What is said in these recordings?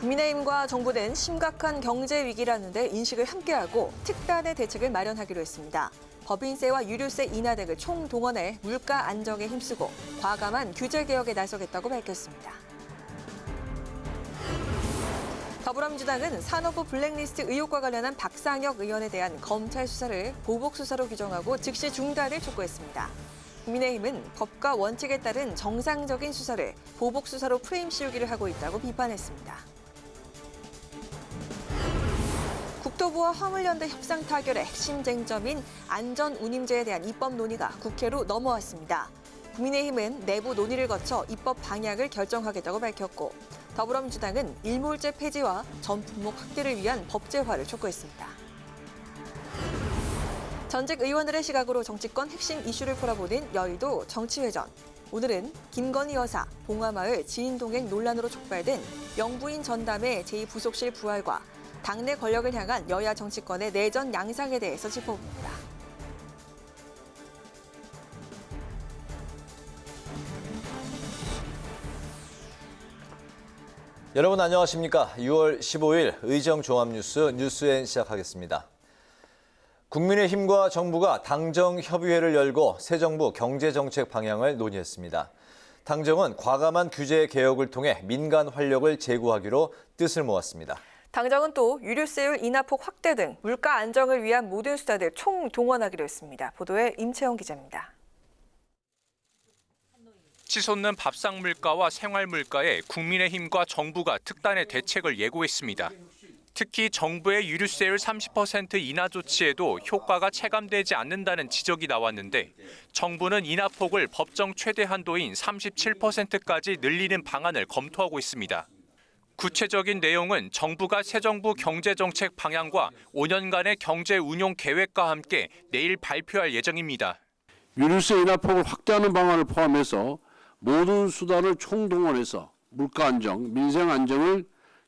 국민의힘과 정부는 심각한 경제 위기라는데 인식을 함께하고 특단의 대책을 마련하기로 했습니다. 법인세와 유류세 인하 등을 총동원해 물가 안정에 힘쓰고 과감한 규제 개혁에 나서겠다고 밝혔습니다. 더불어민주당은 산업부 블랙리스트 의혹과 관련한 박상혁 의원에 대한 검찰 수사를 보복 수사로 규정하고 즉시 중단을 촉구했습니다. 국민의힘은 법과 원칙에 따른 정상적인 수사를 보복 수사로 프레임 씌우기를 하고 있다고 비판했습니다. 국토부와 화물연대 협상 타결의 핵심 쟁점인 안전운임제에 대한 입법 논의가 국회로 넘어왔습니다. 국민의힘은 내부 논의를 거쳐 입법 방향을 결정하겠다고 밝혔고, 더불어민주당은 일몰제 폐지와 전 품목 확대를 위한 법제화를 촉구했습니다. 전직 의원들의 시각으로 정치권 핵심 이슈를 풀어보는 여의도 정치회전. 오늘은 김건희 여사, 봉화마을 지인동행 논란으로 촉발된 영부인 전담의 제2부속실 부활과 당내 권력을 향한 여야 정치권의 내전 양상에 대해서 짚어봅니다. 여러분 안녕하십니까? 6월 15일 의정 종합뉴스 뉴스엔 시작하겠습니다. 국민의힘과 정부가 당정협의회를 열고 새 정부 경제정책 방향을 논의했습니다. 당정은 과감한 규제 개혁을 통해 민간 활력을 제고하기로 뜻을 모았습니다. 당정은 또 유류세율 인하폭 확대 등 물가 안정을 위한 모든 수단을 총동원하기로 했습니다. 보도에 임채영 기자입니다. 치솟는 밥상 물가와 생활 물가에 국민의힘과 정부가 특단의 대책을 예고했습니다. 특히 정부의 유류세율 30% 인하 조치에도 효과가 체감되지 않는다는 지적이 나왔는데 정부는 인하폭을 법정 최대 한도인 37%까지 늘리는 방안을 검토하고 있습니다. 구체적인 내용은 정부가 새 정부 경제정책 방향과 5년간의 경제 운용 계획과 함께 내일 발표할 예정입니다. 유류세 인하폭을 확대하는 방안을 포함해서 모든 수단을 총동원해서 물가 안정, 민생 안정을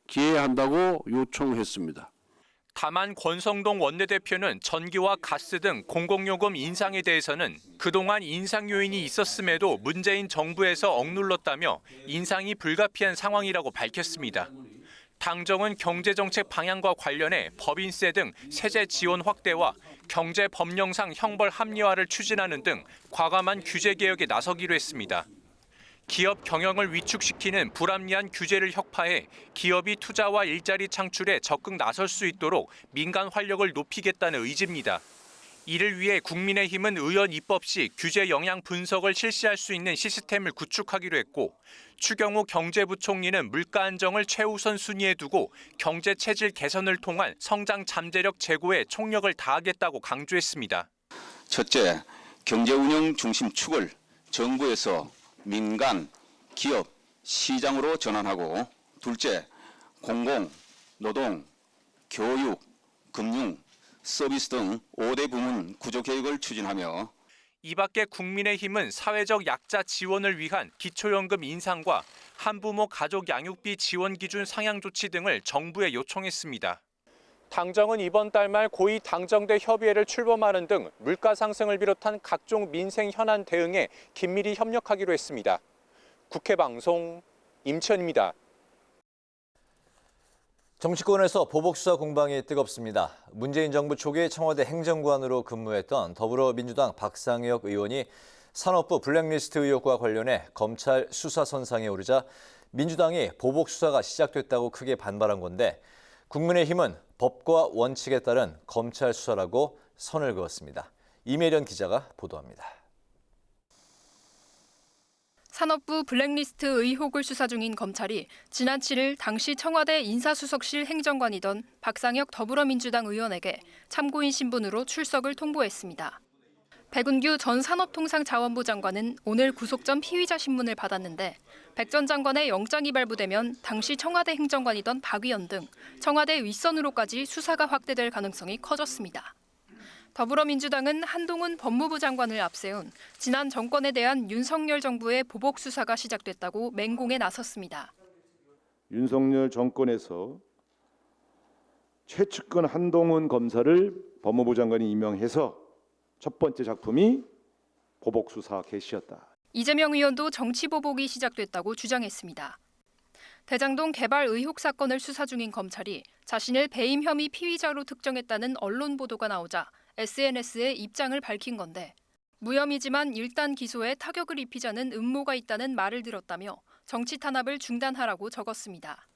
기해한다고 요청했습니다. 다만 권성동 원내대표는 전기와 가스 등 공공요금 인상에 대해서는 그동안 인상 요인이 있었음에도 문재인 정부에서 억눌렀다며 인상이 불가피한 상황이라고 밝혔습니다. 당정은 경제정책 방향과 관련해 법인세 등 세제 지원 확대와 경제 법령상 형벌 합리화를 추진하는 등 과감한 규제 개혁에 나서기로 했습니다. 기업 경영을 위축시키는 불합리한 규제를 혁파해 기업이 투자와 일자리 창출에 적극 나설 수 있도록 민간 활력을 높이겠다는 의지입니다. 이를 위해 국민의힘은 의원 입법 시 규제 영향 분석을 실시할 수 있는 시스템을 구축하기로 했고, 추경호 경제부총리는 물가 안정을 최우선 순위에 두고 경제 체질 개선을 통한 성장 잠재력 제고에 총력을 다하겠다고 강조했습니다. 첫째, 경제 운영 중심 축을 정부에서 민간, 기업, 시장으로 전환하고, 둘째, 공공, 노동, 교육, 금융, 서비스 등 5대 부문 구조 개혁을 추진하며 이 밖에 국민의힘은 사회적 약자 지원을 위한 기초연금 인상과 한부모 가족 양육비 지원 기준 상향 조치 등을 정부에 요청했습니다. 당정은 이번 달 말 고위 당정대 협의회를 출범하는 등 물가 상승을 비롯한 각종 민생 현안 대응에 긴밀히 협력하기로 했습니다. 국회 방송 임천입니다. 정치권에서 보복수사 공방이 뜨겁습니다. 문재인 정부 초기 청와대 행정관으로 근무했던 더불어민주당 박상혁 의원이 산업부 블랙리스트 의혹과 관련해 검찰 수사 선상에 오르자 민주당이 보복수사가 시작됐다고 크게 반발한 건데, 국민의힘은 법과 원칙에 따른 검찰 수사라고 선을 그었습니다. 이매련 기자가 보도합니다. 산업부 블랙리스트 의혹을 수사 중인 검찰이 지난 7일 당시 청와대 인사수석실 행정관이던 박상혁 더불어민주당 의원에게 참고인 신분으로 출석을 통보했습니다. 백운규 전 산업통상자원부 장관은 오늘 구속 전 피의자 신문을 받았는데, 백 전 장관의 영장이 발부되면 당시 청와대 행정관이던 박 의원 등 청와대 윗선으로까지 수사가 확대될 가능성이 커졌습니다. 더불어민주당은 한동훈 법무부 장관을 앞세운 지난 정권에 대한 윤석열 정부의 보복 수사가 시작됐다고 맹공에 나섰습니다. 윤석열 정권에서 최측근 한동훈 검사를 법무부 장관이 임명해서 첫 번째 작품이 보복 수사 개시였다. 이재명 의원도 정치 보복이 시작됐다고 주장했습니다. 대장동 개발 의혹 사건을 수사 중인 검찰이 자신을 배임 혐의 피의자로 특정했다는 언론 보도가 나오자 SNS에 입장을 밝힌 건데 무혐의지만 일단 기소에 타격을 입히자는 음모가 있다는 말을 들었다며 정치 탄압을 중단하라고 적었습니다.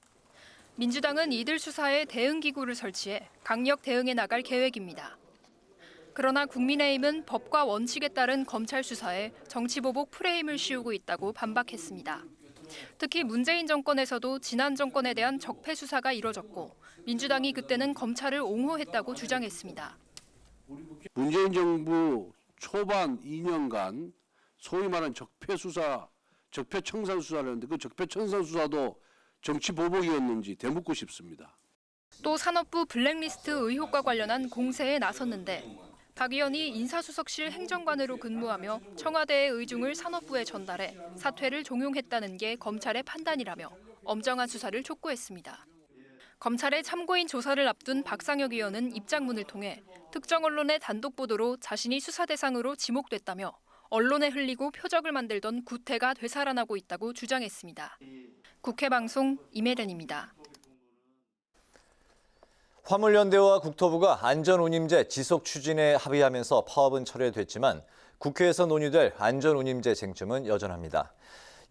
민주당은 이들 수사에 대응기구를 설치해 강력 대응해 나갈 계획입니다. 그러나 국민의힘은 법과 원칙에 따른 검찰 수사에 정치보복 프레임을 씌우고 있다고 반박했습니다. 특히 문재인 정권에서도 지난 정권에 대한 적폐 수사가 이뤄졌고 민주당이 그때는 검찰을 옹호했다고 주장했습니다. 문재인 정부 초반 2년간 소위 말하는 적폐청산 수사를 했는데 그 적폐청산 수사도 정치 보복이었는지 되묻고 싶습니다. 또 산업부 블랙리스트 의혹과 관련한 공세에 나섰는데 박 의원이 인사수석실 행정관으로 근무하며 청와대의 의중을 산업부에 전달해 사퇴를 종용했다는 게 검찰의 판단이라며 엄정한 수사를 촉구했습니다. 검찰의 참고인 조사를 앞둔 박상혁 의원은 입장문을 통해 특정 언론의 단독 보도로 자신이 수사 대상으로 지목됐다며 언론에 흘리고 표적을 만들던 구태가 되살아나고 있다고 주장했습니다. 국회 방송 임혜련입니다. 화물연대와 국토부가 안전운임제 지속 추진에 합의하면서 파업은 철회됐지만 국회에서 논의될 안전운임제 쟁점은 여전합니다.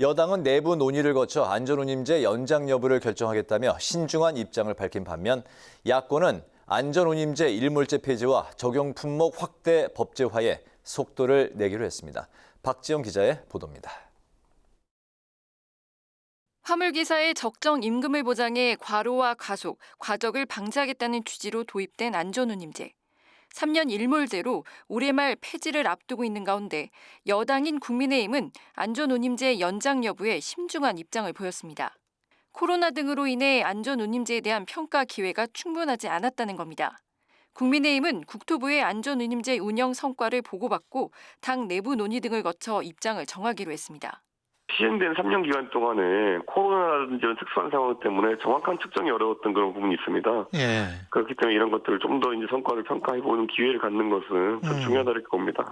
여당은 내부 논의를 거쳐 안전운임제 연장 여부를 결정하겠다며 신중한 입장을 밝힌 반면 야권은 안전운임제 일몰제 폐지와 적용 품목 확대 법제화에 속도를 내기로 했습니다. 박지영 기자의 보도입니다. 화물기사의 적정 임금을 보장해 과로와 가속, 과적을 방지하겠다는 취지로 도입된 안전운임제. 3년 일몰제로 올해 말 폐지를 앞두고 있는 가운데 여당인 국민의힘은 안전운임제 연장 여부에 심중한 입장을 보였습니다. 코로나 등으로 인해 안전운임제에 대한 평가 기회가 충분하지 않았다는 겁니다. 국민의힘은 국토부의 안전운임제 운영 성과를 보고받고 당 내부 논의 등을 거쳐 입장을 정하기로 했습니다. 시행된 3년 기간 동안에 코로나라든지 이런 특수한 상황 때문에 정확한 측정이 어려웠던 그런 부분이 있습니다. 예. 그렇기 때문에 이런 것들을 좀 더 이제 성과를 평가해보는 기회를 갖는 것은 좀 중요하다 이렇게 봅니다.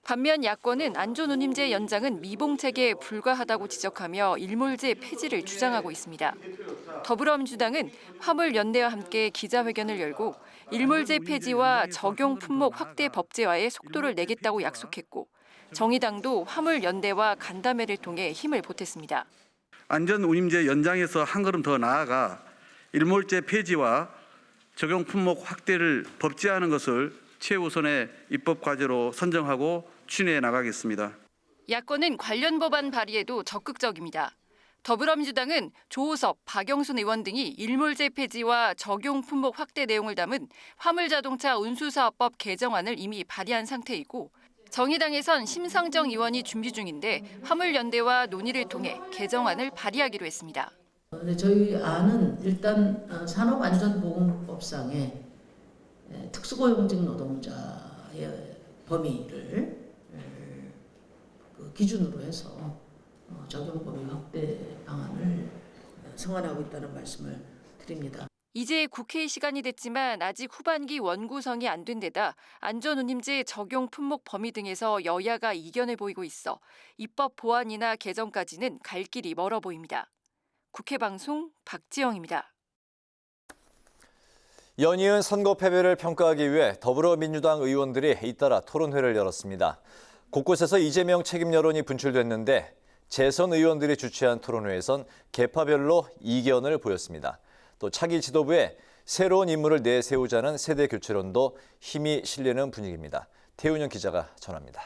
반면 야권은 안전운임제 연장은 미봉책에 불과하다고 지적하며 일몰제 폐지를 주장하고 있습니다. 더불어민주당은 화물연대와 함께 기자회견을 열고 일몰제 폐지와 적용 품목 확대 법제화에 속도를 내겠다고 약속했고 정의당도 화물연대와 간담회를 통해 힘을 보탰습니다. 안전운임제 연장에서 한 걸음 더 나아가 일몰제 폐지와 적용 품목 확대를 법제화하는 것을 최우선의 입법 과제로 선정하고 추진해 나가겠습니다. 야권은 관련 법안 발의에도 적극적입니다. 더불어민주당은 조호섭, 박영순 의원 등이 일몰제 폐지와 적용 품목 확대 내용을 담은 화물자동차 운수사업법 개정안을 이미 발의한 상태이고 정의당에선 심상정 의원이 준비 중인데 화물연대와 논의를 통해 개정안을 발의하기로 했습니다. 저희 안은 일단 산업안전보건법상의 특수고용직 노동자의 범위를 기준으로 해서 적용 범위 확대 방안을 성안하고 있다는 말씀을 드립니다. 이제 국회의 시간이 됐지만 아직 후반기 원구성이 안 된 데다 안전운임제 적용 품목 범위 등에서 여야가 이견을 보이고 있어 입법 보완이나 개정까지는 갈 길이 멀어 보입니다. 국회 방송 박지영입니다. 연이은 선거 패배를 평가하기 위해 더불어민주당 의원들이 잇따라 토론회를 열었습니다. 곳곳에서 이재명 책임 여론이 분출됐는데 재선 의원들이 주최한 토론회에선 계파별로 이견을 보였습니다. 또 차기 지도부에 새로운 인물을 내세우자는 세대 교체론도 힘이 실리는 분위기입니다. 태훈영 기자가 전합니다.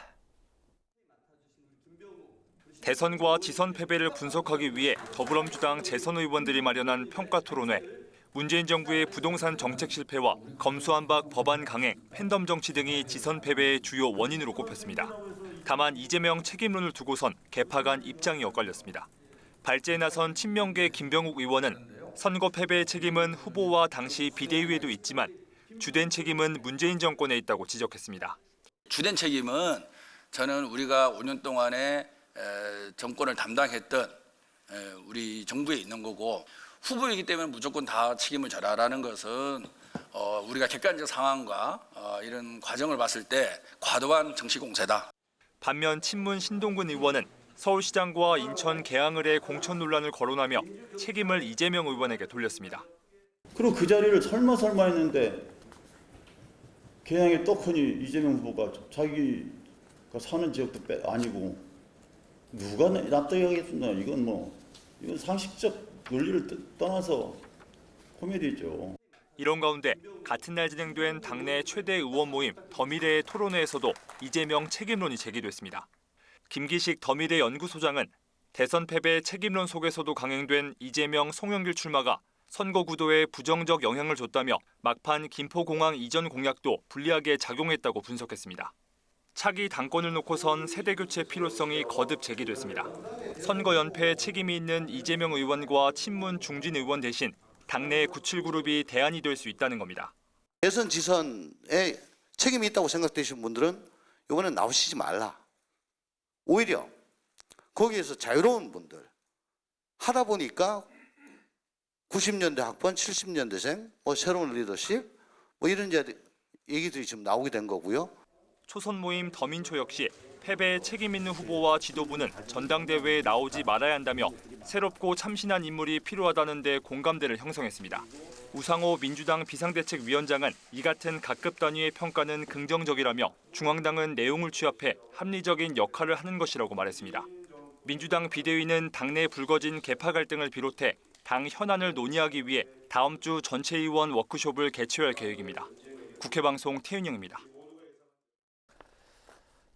대선과 지선 패배를 분석하기 위해 더불어민주당 재선 의원들이 마련한 평가 토론회. 문재인 정부의 부동산 정책 실패와 검수완박 법안 강행, 팬덤 정치 등이 지선 패배의 주요 원인으로 꼽혔습니다. 다만 이재명 책임론을 두고선 계파 간 입장이 엇갈렸습니다. 발제에 나선 친명계 김병욱 의원은 선거 패배의 책임은 후보와 당시 비대위에도 있지만 주된 책임은 문재인 정권에 있다고 지적했습니다. 주된 책임은 저는 우리가 5년 동안에 정권을 담당했던 우리 정부에 있는 거고 후보이기 때문에 무조건 다 책임을 져라라는 것은 우리가 객관적 상황과 이런 과정을 봤을 때 과도한 정치 공세다. 반면 친문 신동근 의원은 서울시장과 인천 계양을의 공천 논란을 거론하며 책임을 이재명 의원에게 돌렸습니다. 그리고 그 자리를 설마 했는데 계양에 떡하니 이재명 후보가 자기가 사는 지역도 아니고 누가 납득하겠습니까? 이건 상식적 논리를 떠나서 코미디죠. 이런 가운데 같은 날 진행된 당내 최대 의원 모임 더미래의 토론회에서도 이재명 책임론이 제기됐습니다. 김기식 더미래 연구소장은 대선 패배 책임론 속에서도 강행된 이재명, 송영길 출마가 선거 구도에 부정적 영향을 줬다며 막판 김포공항 이전 공약도 불리하게 작용했다고 분석했습니다. 차기 당권을 놓고선 세대교체 필요성이 거듭 제기됐습니다. 선거 연패에 책임이 있는 이재명 의원과 친문 중진 의원 대신 당내 97그룹이 대안이 될 수 있다는 겁니다. 대선 지선에 책임이 있다고 생각되시는 분들은 이번엔 나오시지 말라. 오히려 거기에서 자유로운 분들 하다 보니까 90년대 학번, 70년대생, 새로운 리더십 이런 얘기들이 지금 나오게 된 거고요. 초선 모임 더민초 역시 패배에 책임 있는 후보와 지도부는 전당대회에 나오지 말아야 한다며 새롭고 참신한 인물이 필요하다는 데 공감대를 형성했습니다. 우상호 민주당 비상대책위원장은 이 같은 각급 단위의 평가는 긍정적이라며 중앙당은 내용을 취합해 합리적인 역할을 하는 것이라고 말했습니다. 민주당 비대위는 당내 불거진 계파 갈등을 비롯해 당 현안을 논의하기 위해 다음 주 전체 의원 워크숍을 개최할 계획입니다. 국회방송 태윤영입니다.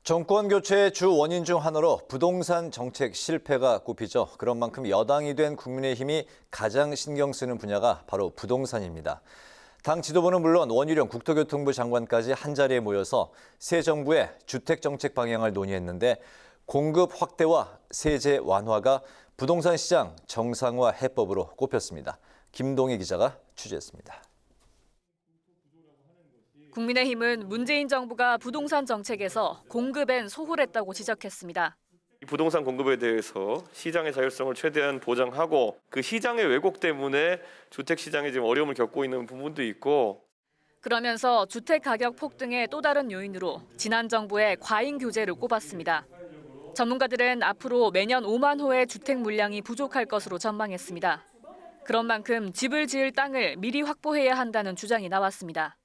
정권 교체의 주 원인 중 하나로 부동산 정책 실패가 꼽히죠. 그런 만큼 여당이 된 국민의힘이 가장 신경 쓰는 분야가 바로 부동산입니다. 당 지도부는 물론 원희룡 국토교통부 장관까지 한자리에 모여서 새 정부의 주택 정책 방향을 논의했는데 공급 확대와 세제 완화가 부동산 시장 정상화 해법으로 꼽혔습니다. 김동희 기자가 취재했습니다. 국민의힘은 문재인 정부가 부동산 정책에서 공급엔 소홀했다고 지적했습니다. 부동산 공급에 대해서 시장의 자율성을 최대한 보장하고 그 시장의 왜곡 때문에 주택 시장이 지금 어려움을 겪고 있는 부분도 있고 그러면서 주택 가격 폭등의 또 다른 요인으로 지난 정부의 과잉 규제를 꼽았습니다. 전문가들은 앞으로 매년 5만 호의 주택 물량이 부족할 것으로 전망했습니다. 그런 만큼 집을 지을 땅을 미리 확보해야 한다는 주장이 나왔습니다.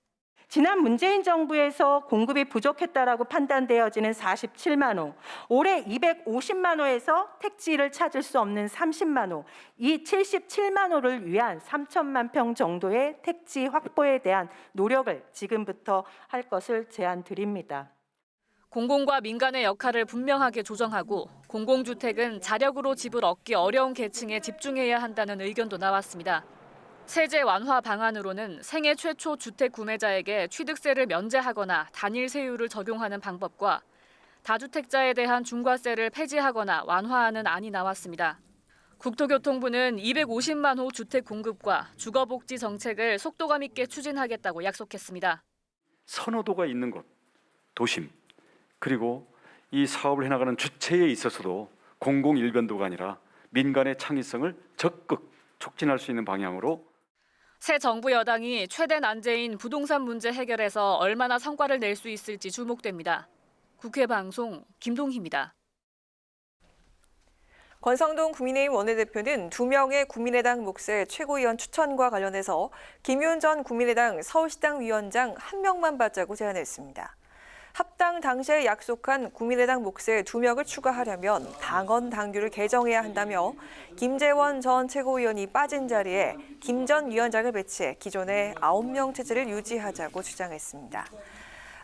지난 문재인 정부에서 공급이 부족했다라고 판단되어지는 47만 호, 올해 250만 호에서 택지를 찾을 수 없는 30만 호, 이 77만 호를 위한 3천만 평 정도의 택지 확보에 대한 노력을 지금부터 할 것을 제안드립니다. 공공과 민간의 역할을 분명하게 조정하고 공공주택은 자력으로 집을 얻기 어려운 계층에 집중해야 한다는 의견도 나왔습니다. 세제 완화 방안으로는 생애 최초 주택 구매자에게 취득세를 면제하거나 단일 세율을 적용하는 방법과 다주택자에 대한 중과세를 폐지하거나 완화하는 안이 나왔습니다. 국토교통부는 250만 호 주택 공급과 주거복지 정책을 속도감 있게 추진하겠다고 약속했습니다. 선호도가 있는 곳, 도심, 그리고 이 사업을 해나가는 주체에 있어서도 공공 일변도가 아니라 민간의 창의성을 적극 촉진할 수 있는 방향으로 새 정부 여당이 최대 난제인 부동산 문제 해결에서 얼마나 성과를 낼 수 있을지 주목됩니다. 국회 방송 김동희입니다. 권성동 국민의힘 원내대표는 2명의 국민의당 몫의 최고위원 추천과 관련해서 김윤 전 국민의당 서울시당 위원장 1명만 받자고 제안했습니다. 합당 당시에 약속한 국민의당 몫의 2명을 추가하려면 당원 당규를 개정해야 한다며 김재원 전 최고위원이 빠진 자리에 김 전 위원장을 배치해 기존의 9명 체제를 유지하자고 주장했습니다.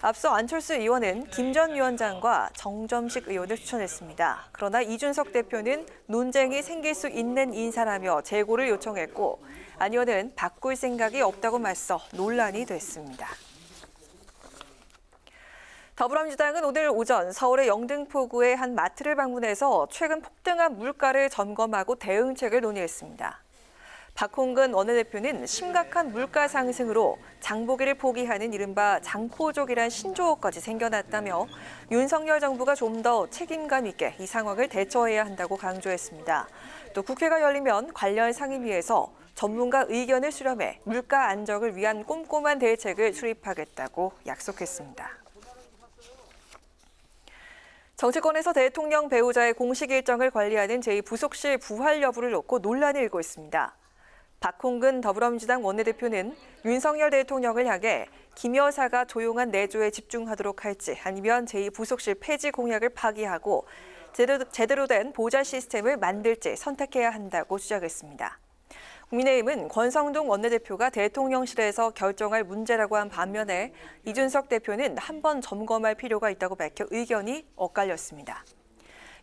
앞서 안철수 의원은 김 전 위원장과 정점식 의원을 추천했습니다. 그러나 이준석 대표는 논쟁이 생길 수 있는 인사라며 재고를 요청했고 안 의원은 바꿀 생각이 없다고 맞서 논란이 됐습니다. 더불어민주당은 오늘 오전 서울의 영등포구의 한 마트를 방문해서 최근 폭등한 물가를 점검하고 대응책을 논의했습니다. 박홍근 원내대표는 심각한 물가 상승으로 장보기를 포기하는 이른바 장포족이란 신조어까지 생겨났다며 윤석열 정부가 좀 더 책임감 있게 이 상황을 대처해야 한다고 강조했습니다. 또 국회가 열리면 관련 상임위에서 전문가 의견을 수렴해 물가 안정을 위한 꼼꼼한 대책을 수립하겠다고 약속했습니다. 정치권에서 대통령 배우자의 공식 일정을 관리하는 제2부속실 부활 여부를 놓고 논란이 일고 있습니다. 박홍근 더불어민주당 원내대표는 윤석열 대통령을 향해 김 여사가 조용한 내조에 집중하도록 할지 아니면 제2부속실 폐지 공약을 파기하고 제대로 된 보좌 시스템을 만들지 선택해야 한다고 주장했습니다. 국민의힘은 권성동 원내대표가 대통령실에서 결정할 문제라고 한 반면에 이준석 대표는 한번 점검할 필요가 있다고 밝혀 의견이 엇갈렸습니다.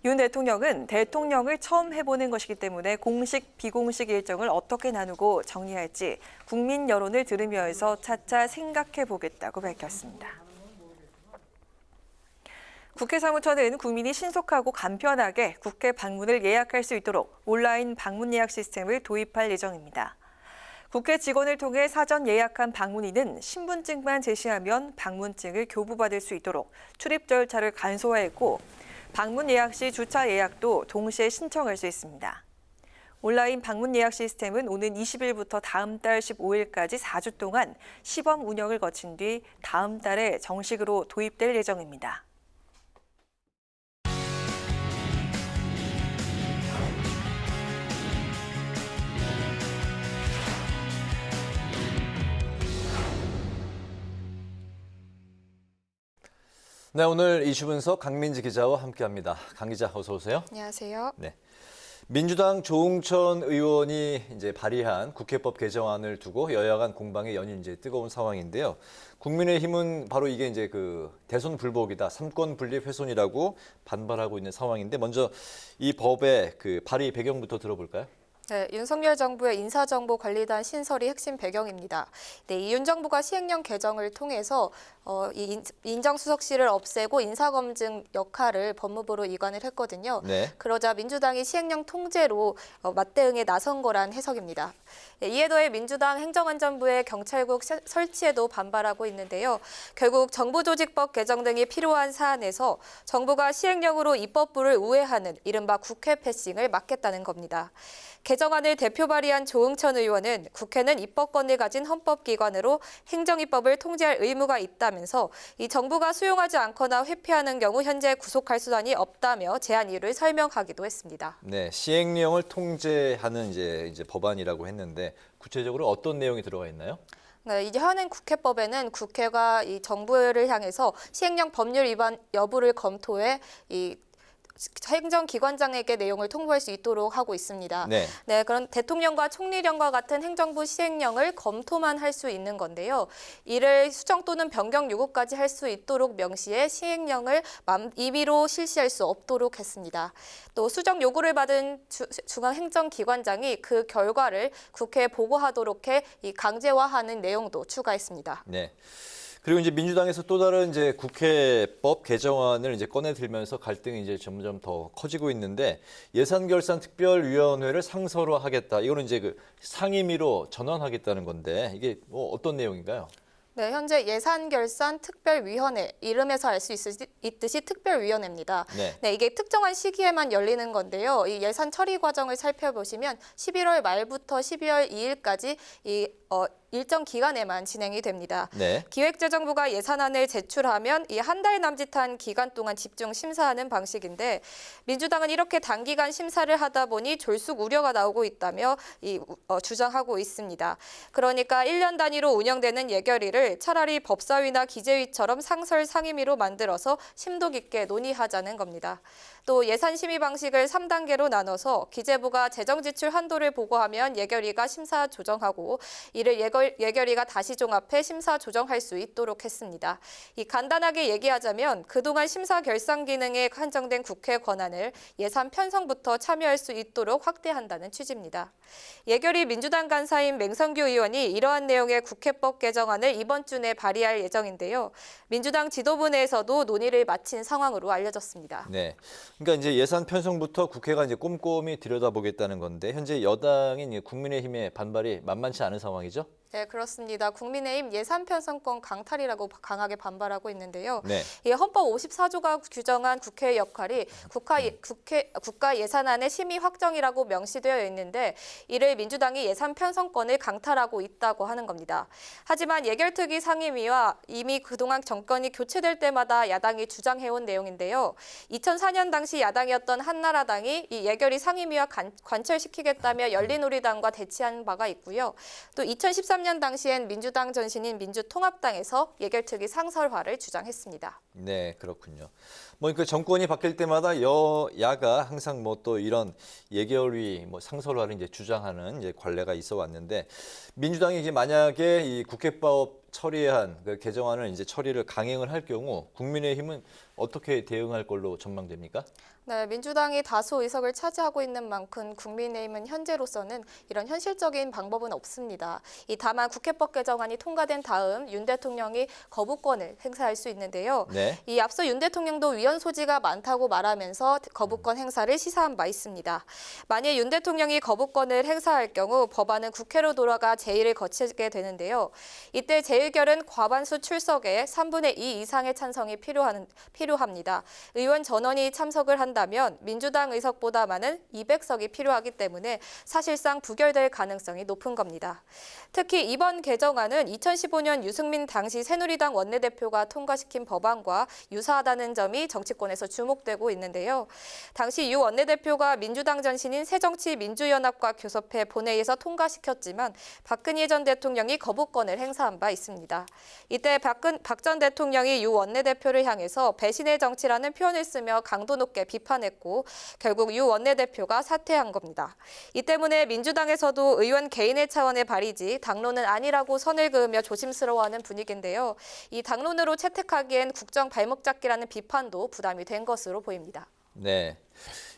윤 대통령은 대통령을 처음 해보는 것이기 때문에 공식, 비공식 일정을 어떻게 나누고 정리할지 국민 여론을 들으면서 차차 생각해보겠다고 밝혔습니다. 국회 사무처는 국민이 신속하고 간편하게 국회 방문을 예약할 수 있도록 온라인 방문 예약 시스템을 도입할 예정입니다. 국회 직원을 통해 사전 예약한 방문인은 신분증만 제시하면 방문증을 교부받을 수 있도록 출입 절차를 간소화했고 방문 예약 시 주차 예약도 동시에 신청할 수 있습니다. 온라인 방문 예약 시스템은 오는 20일부터 다음 달 15일까지 4주 동안 시범 운영을 거친 뒤 다음 달에 정식으로 도입될 예정입니다. 네, 오늘 이슈 분석 강민지 기자와 함께합니다. 강 기자, 어서 오세요. 안녕하세요. 네, 민주당 조응천 의원이 이제 발의한 국회법 개정안을 두고 여야 간 공방이 연일 이제 뜨거운 상황인데요. 국민의힘은 바로 이게 이제 그 대선 불복이다, 삼권 분립 훼손이라고 반발하고 있는 상황인데 먼저 이 법의 그 발의 배경부터 들어볼까요? 네, 윤석열 정부의 인사정보관리단 신설이 핵심 배경입니다. 네, 이 윤 정부가 시행령 개정을 통해서 이 인정수석실을 없애고 인사검증 역할을 법무부로 이관을 했거든요. 네. 그러자 민주당이 시행령 통제로 맞대응에 나선 거란 해석입니다. 네, 이에 더해 민주당 행정안전부의 경찰국 설치에도 반발하고 있는데요. 결국 정부조직법 개정 등이 필요한 사안에서 정부가 시행령으로 입법부를 우회하는 이른바 국회 패싱을 막겠다는 겁니다. 개정안을 대표 발의한 조응천 의원은 국회는 입법권을 가진 헌법기관으로 행정입법을 통제할 의무가 있다면서 이 정부가 수용하지 않거나 회피하는 경우 현재 구속할 수단이 없다며 제한 이유를 설명하기도 했습니다. 네, 시행령을 통제하는 이제 법안이라고 했는데 구체적으로 어떤 내용이 들어가 있나요? 네, 이제 현행 국회법에는 국회가 이 정부를 향해서 시행령 법률 위반 여부를 검토해 이 행정기관장에게 내용을 통보할 수 있도록 하고 있습니다. 네, 그런 대통령과 총리령과 같은 행정부 시행령을 검토만 할 수 있는 건데요. 이를 수정 또는 변경 요구까지 할 수 있도록 명시해 시행령을 임의로 실시할 수 없도록 했습니다. 또 수정 요구를 받은 중앙행정기관장이 그 결과를 국회에 보고하도록 해 이 강제화하는 내용도 추가했습니다. 네. 그리고 이제 민주당에서 또 다른 이제 국회법 개정안을 이제 꺼내 들면서 갈등이 이제 점점 더 커지고 있는데 예산결산특별위원회를 상설화하겠다. 이거는 이제 그 상임위로 전환하겠다는 건데 이게 뭐 어떤 내용인가요? 네, 현재 예산결산특별위원회, 이름에서 알 수 있듯이 특별위원회입니다. 네, 이게 특정한 시기에만 열리는 건데요. 이 예산 처리 과정을 살펴보시면 11월 말부터 12월 2일까지 일정 기간에만 진행이 됩니다. 네. 기획재정부가 예산안을 제출하면 이 한 달 남짓한 기간 동안 집중 심사하는 방식인데 민주당은 이렇게 단기간 심사를 하다 보니 졸속 우려가 나오고 있다며 주장하고 있습니다. 그러니까 1년 단위로 운영되는 예결위를 차라리 법사위나 기재위처럼 상설 상임위로 만들어서 심도 깊게 논의하자는 겁니다. 또 예산 심의 방식을 3단계로 나눠서 기재부가 재정 지출 한도를 보고하면 예결위가 심사 조정하고 이를 예결위가 다시 종합해 심사 조정할 수 있도록 했습니다. 간단하게 얘기하자면 그동안 심사 결산 기능에 한정된 국회 권한을 예산 편성부터 참여할 수 있도록 확대한다는 취지입니다. 예결위 민주당 간사인 맹성규 의원이 이러한 내용의 국회법 개정안을 이번 주 내 발의할 예정인데요. 민주당 지도부 내에서도 논의를 마친 상황으로 알려졌습니다. 네. 그러니까 이제 예산 편성부터 국회가 이제 꼼꼼히 들여다보겠다는 건데 현재 여당인 국민의힘의 반발이 만만치 않은 상황이죠? 네, 그렇습니다. 국민의힘 예산 편성권 강탈이라고 강하게 반발하고 있는데요. 네. 이 헌법 54조가 규정한 국회의 역할이 국가 예산안의 심의 확정이라고 명시되어 있는데 이를 민주당이 예산 편성권을 강탈하고 있다고 하는 겁니다. 하지만 예결특위 상임위와 이미 그동안 정권이 교체될 때마다 야당이 주장해온 내용인데요. 2004년 당시 야당이었던 한나라당이 이 예결위 상임위와 관철시키겠다며 열린우리당과 대치한 바가 있고요. 또 2013년 당시엔 민주당 전신인 민주통합당에서 예결특위 상설화를 주장했습니다. 네, 그렇군요. 뭐 그 정권이 바뀔 때마다 여야가 항상 뭐 또 이런 예결위 뭐 상설화를 이제 주장하는 이제 관례가 있어 왔는데 민주당이 이제 만약에 이 국회법 처리한 그 개정안을 이제 처리를 강행을 할 경우 국민의힘은 어떻게 대응할 걸로 전망됩니까? 네, 민주당이 다수 의석을 차지하고 있는 만큼 국민의힘은 현재로서는 이런 현실적인 방법은 없습니다. 다만 국회법 개정안이 통과된 다음 윤 대통령이 거부권을 행사할 수 있는데요. 네. 이 앞서 윤 대통령도 위헌 소지가 많다고 말하면서 거부권 행사를 시사한 바 있습니다. 만일 윤 대통령이 거부권을 행사할 경우 법안은 국회로 돌아가 제의를 거치게 되는데요. 이때 재의결은 과반수 출석에 3분의 2 이상의 찬성이 필요합니다. 의원 전원이 참석을 한다면 민주당 의석보다 많은 200석이 필요하기 때문에 사실상 부결될 가능성이 높은 겁니다. 특히 이번 개정안은 2015년 유승민 당시 새누리당 원내대표가 통과시킨 법안과 유사하다는 점이 정치권에서 주목되고 있는데요. 당시 유 원내대표가 민주당 전신인 새정치민주연합과 교섭해 본회의에서 통과시켰지만 박근혜 전 대통령이 거부권을 행사한 바 있습니다. 이때 박 전 대통령이 유 원내대표를 향해서 배신의 정치라는 표현을 쓰며 강도 높게 비판했고 결국 유 원내대표가 사퇴한 겁니다. 이 때문에 민주당에서도 의원 개인의 차원의 발의지 당론은 아니라고 선을 그으며 조심스러워하는 분위기인데요. 이 당론으로 채택하기엔 국정 발목 잡기라는 비판도 부담이 된 것으로 보입니다. 네.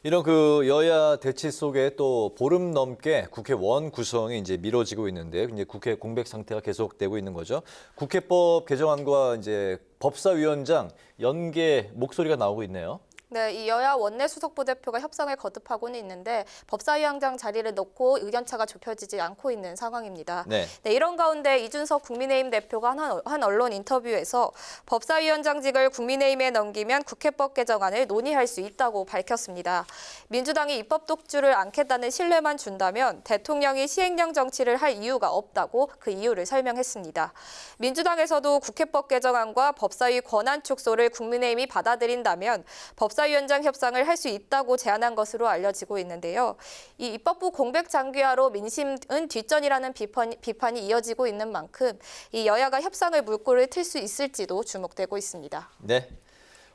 이런 그 여야 대치 속에 또 보름 넘게 국회원 구성이 이제 미뤄지고 있는데 이제 국회 공백 상태가 계속되고 있는 거죠. 국회법 개정안과 이제 법사위원장 연계 목소리가 나오고 있네요. 네, 이 여야 원내수석부 대표가 협상을 거듭하고는 있는데 법사위원장 자리를 놓고 의견차가 좁혀지지 않고 있는 상황입니다. 네. 네, 이런 가운데 이준석 국민의힘 대표가 한 언론 인터뷰에서 법사위원장직을 국민의힘에 넘기면 국회법 개정안을 논의할 수 있다고 밝혔습니다. 민주당이 입법 독주를 않겠다는 신뢰만 준다면 대통령이 시행령 정치를 할 이유가 없다고 그 이유를 설명했습니다. 민주당에서도 국회법 개정안과 법사위 권한 축소를 국민의힘이 받아들인다면 법사위원장 협상을 할 수 있다고 제안한 것으로 알려지고 있는데요. 이 입법부 공백 장기화로 민심은 뒷전이라는 비판이 이어지고 있는 만큼 이 여야가 협상의 물꼬를 틀 수 있을지도 주목되고 있습니다. 네,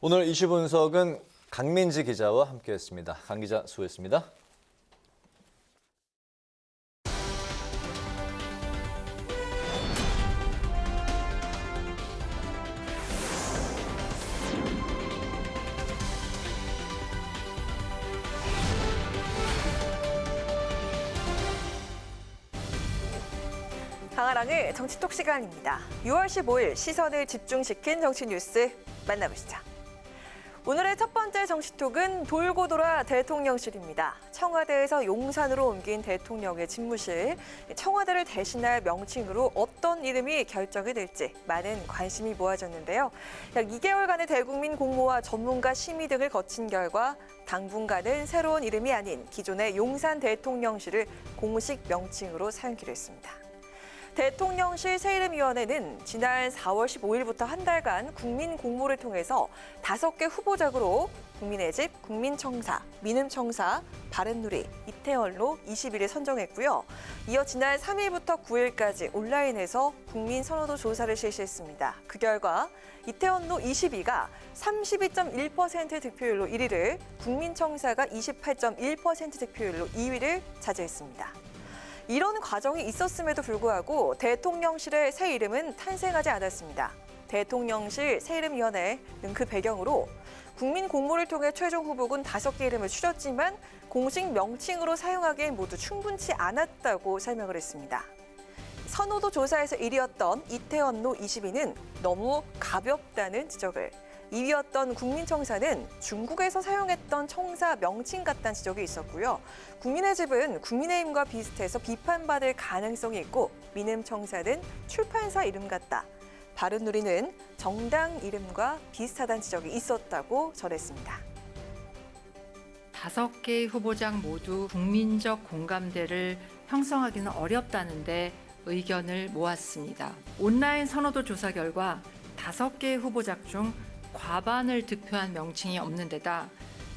오늘 이슈 분석은 강민지 기자와 함께했습니다. 강 기자 수고했습니다. 강아랑의 정치톡 시간입니다. 6월 15일 시선을 집중시킨 정치 뉴스 만나보시죠. 오늘의 첫 번째 정치톡은 돌고 돌아 대통령실입니다. 청와대에서 용산으로 옮긴 대통령의 집무실. 청와대를 대신할 명칭으로 어떤 이름이 결정이 될지 많은 관심이 모아졌는데요. 약 2개월간의 대국민 공모와 전문가 심의 등을 거친 결과 당분간은 새로운 이름이 아닌 기존의 용산 대통령실을 공식 명칭으로 사용키로 했습니다. 대통령실 새이름위원회는 지난 4월 15일부터 한 달간 국민 공모를 통해서 5개 후보작으로 국민의 집, 국민청사, 민음청사, 바른누리, 이태원로 20일에 선정했고요. 이어 지난 3일부터 9일까지 온라인에서 국민 선호도 조사를 실시했습니다. 그 결과 이태원로 22가 32.1% 득표율로 1위를, 국민청사가 28.1% 득표율로 2위를 차지했습니다. 이런 과정이 있었음에도 불구하고 대통령실의 새 이름은 탄생하지 않았습니다. 대통령실 새이름위원회는 그 배경으로 국민 공모를 통해 최종 후보군 5개 이름을 추렸지만 공식 명칭으로 사용하기엔 모두 충분치 않았다고 설명을 했습니다. 선호도 조사에서 1위였던 이태원로 22는 너무 가볍다는 지적을, 2위였던 국민청사는 중국에서 사용했던 청사 명칭 같다는 지적이 있었고요. 국민의 집은 국민의힘과 비슷해서 비판받을 가능성이 있고 민음청사는 출판사 이름 같다. 바른누리는 정당 이름과 비슷하다는 지적이 있었다고 전했습니다. 5개의 후보장 모두 국민적 공감대를 형성하기는 어렵다는데 의견을 모았습니다. 온라인 선호도 조사 결과 5개의 후보작 중 과반을 득표한 명칭이 없는 데다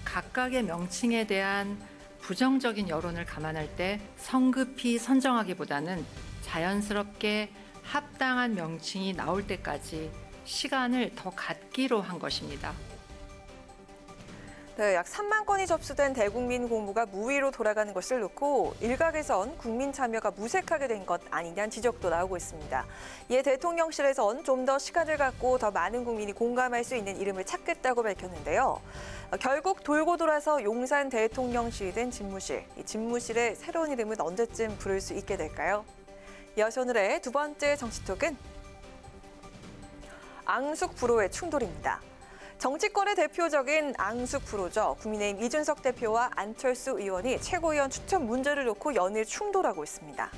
각각의 명칭에 대한 부정적인 여론을 감안할 때 성급히 선정하기보다는 자연스럽게 합당한 명칭이 나올 때까지 시간을 더 갖기로 한 것입니다. 네, 약 3만 건이 접수된 대국민 공모가 무위로 돌아가는 것을 놓고 일각에선 국민 참여가 무색하게 된 것 아니냐는 지적도 나오고 있습니다. 이에 대통령실에선 좀 더 시간을 갖고 더 많은 국민이 공감할 수 있는 이름을 찾겠다고 밝혔는데요. 결국 돌고 돌아서 용산 대통령실이 된 집무실. 이 집무실의 새로운 이름은 언제쯤 부를 수 있게 될까요? 이어서 오늘의 두 번째 정치톡은 앙숙 불호의 충돌입니다. 정치권의 대표적인 앙숙 불호죠. 국민의힘 이준석 대표와 안철수 의원이 최고위원 추천 문제를 놓고 연일 충돌하고 있습니다.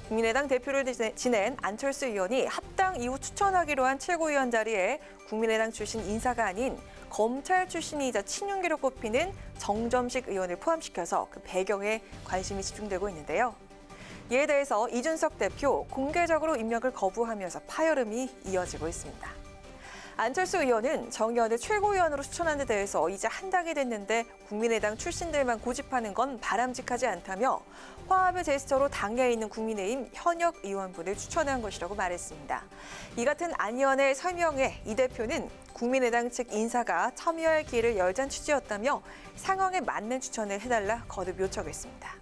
국민의당 대표를 지낸 안철수 의원이 합당 이후 추천하기로 한 최고위원 자리에 국민의당 출신 인사가 아닌 검찰 출신이자 친윤계로 꼽히는 정점식 의원을 포함시켜서 그 배경에 관심이 집중되고 있는데요. 이에 대해서 이준석 대표 공개적으로 임명을 거부하면서 파열음이 이어지고 있습니다. 안철수 의원은 정 의원을 최고위원으로 추천한 데 대해서 이제 한 당이 됐는데 국민의당 출신들만 고집하는 건 바람직하지 않다며 화합의 제스처로 당내에 있는 국민의힘 현역 의원분을 추천한 것이라고 말했습니다. 이 같은 안 의원의 설명에 이 대표는 국민의당 측 인사가 참여할 기회를 열자는 취지였다며 상황에 맞는 추천을 해달라 거듭 요청했습니다.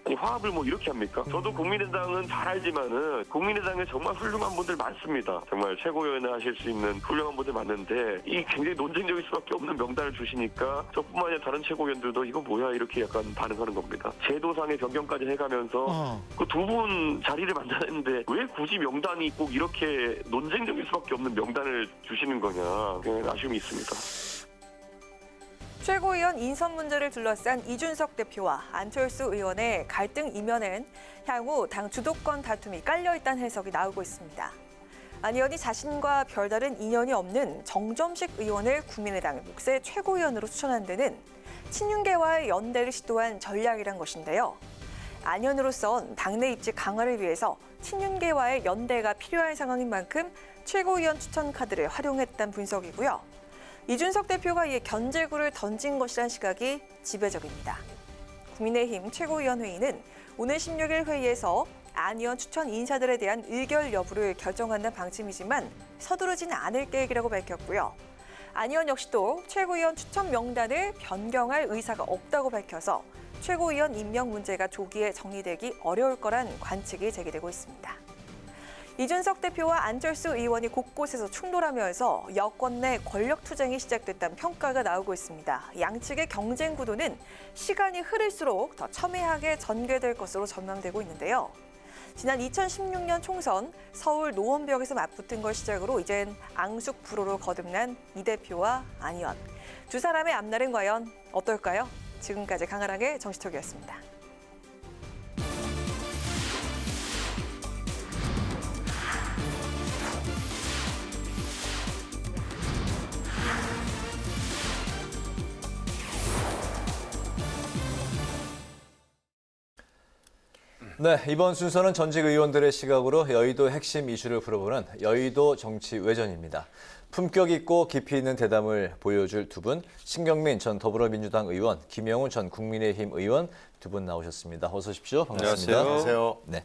아니, 화합을 뭐 이렇게 합니까? 저도 국민의당은 잘 알지만은 국민의당에 정말 훌륭한 분들 많습니다. 정말 최고위원을 하실 수 있는 훌륭한 분들 많은데 이 굉장히 논쟁적일 수밖에 없는 명단을 주시니까 저뿐만 아니라 다른 최고위원들도 이거 뭐야 이렇게 약간 반응하는 겁니다. 제도상의 변경까지 해가면서 그 두 분 자리를 만들었는데 왜 굳이 명단이 꼭 이렇게 논쟁적일 수밖에 없는 명단을 주시는 거냐 아쉬움이 있습니다. 최고위원 인선 문제를 둘러싼 이준석 대표와 안철수 의원의 갈등 이면엔 향후 당 주도권 다툼이 깔려있다는 해석이 나오고 있습니다. 안 의원이 자신과 별다른 인연이 없는 정점식 의원을 국민의당 몫의 최고위원으로 추천한 데는 친윤계와의 연대를 시도한 전략이란 것인데요. 안 의원으로선 당내 입지 강화를 위해서 친윤계와의 연대가 필요한 상황인 만큼 최고위원 추천 카드를 활용했다는 분석이고요. 이준석 대표가 이에 견제구를 던진 것이란 시각이 지배적입니다. 국민의힘 최고위원회의는 오늘 16일 회의에서 안 의원 추천 인사들에 대한 의결 여부를 결정한다는 방침이지만 서두르지는 않을 계획이라고 밝혔고요. 안 의원 역시도 최고위원 추천 명단을 변경할 의사가 없다고 밝혀서 최고위원 임명 문제가 조기에 정리되기 어려울 거란 관측이 제기되고 있습니다. 이준석 대표와 안철수 의원이 곳곳에서 충돌하면서 여권 내 권력 투쟁이 시작됐다는 평가가 나오고 있습니다. 양측의 경쟁 구도는 시간이 흐를수록 더 첨예하게 전개될 것으로 전망되고 있는데요. 지난 2016년 총선 서울 노원벽에서 맞붙은 걸 시작으로 이젠 앙숙 불호로 거듭난 이 대표와 안 의원. 두 사람의 앞날은 과연 어떨까요? 지금까지 강아랑의 정치톡이었습니다. 네, 이번 순서는 전직 의원들의 시각으로 여의도 핵심 이슈를 풀어보는 여의도 정치 외전입니다. 품격 있고 깊이 있는 대담을 보여줄 두 분, 신경민 전 더불어민주당 의원, 김영훈 전 국민의힘 의원 두 분 나오셨습니다. 어서 오십시오. 반갑습니다. 안녕하세요. 네.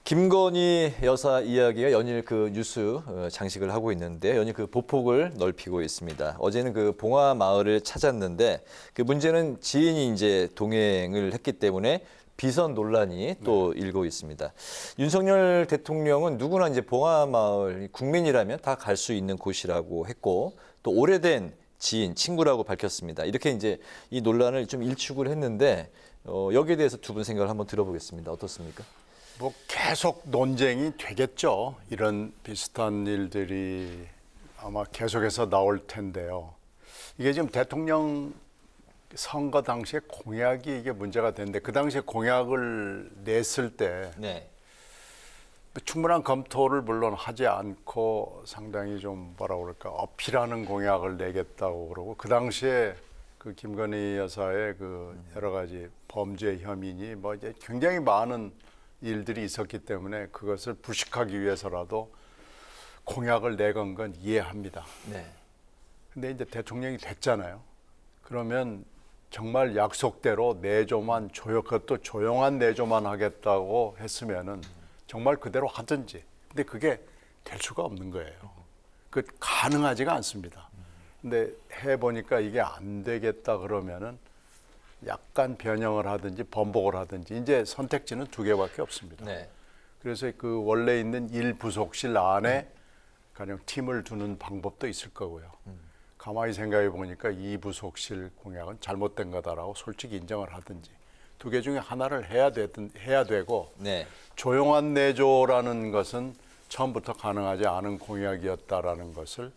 김건희 여사 이야기가 연일 그 뉴스 장식을 하고 있는데 연일 그 보폭을 넓히고 있습니다. 어제는 그 봉화 마을을 찾았는데 그 문제는 지인이 이제 동행을 했기 때문에 비선 논란이 또 일고 있습니다. 윤석열 대통령은 누구나 이제 봉화 마을 국민이라면 다 갈 수 있는 곳이라고 했고 또 오래된 지인, 친구라고 밝혔습니다. 이렇게 이제 이 논란을 좀 일축을 했는데 여기에 대해서 두 분 생각을 한번 들어보겠습니다. 어떻습니까? 뭐 계속 논쟁이 되겠죠. 이런 비슷한 일들이 아마 계속해서 나올 텐데요. 이게 지금 대통령 선거 당시에 공약이 이게 문제가 됐는데 그 당시에 공약을 냈을 때 네. 충분한 검토를 물론 하지 않고 상당히 좀 뭐라 그럴까 어필하는 공약을 내겠다고 그러고 그 당시에 그 김건희 여사의 그 여러 가지 범죄 혐의니 뭐 이제 굉장히 많은 일들이 있었기 때문에 그것을 불식하기 위해서라도 공약을 내건 건 이해합니다. 네. 근데 이제 대통령이 됐잖아요. 그러면 정말 약속대로 내조만 그것도 조용한 내조만 하겠다고 했으면은 정말 그대로 하든지. 근데 그게 될 수가 없는 거예요. 그 가능하지가 않습니다. 근데 해보니까 이게 안 되겠다 그러면은 약간 변형을 하든지 번복을 하든지 이제 선택지는 두 개밖에 없습니다. 네. 그래서 그 원래 있는 1부속실 안에 가령 팀을 두는 방법도 있을 거고요. 가만히 생각해 보니까 2부속실 공약은 잘못된 거다라고 솔직히 인정을 하든지 두 개 중에 하나를 해야 되고 네. 조용한 내조라는 것은 처음부터 가능하지 않은 공약이었다라는 것을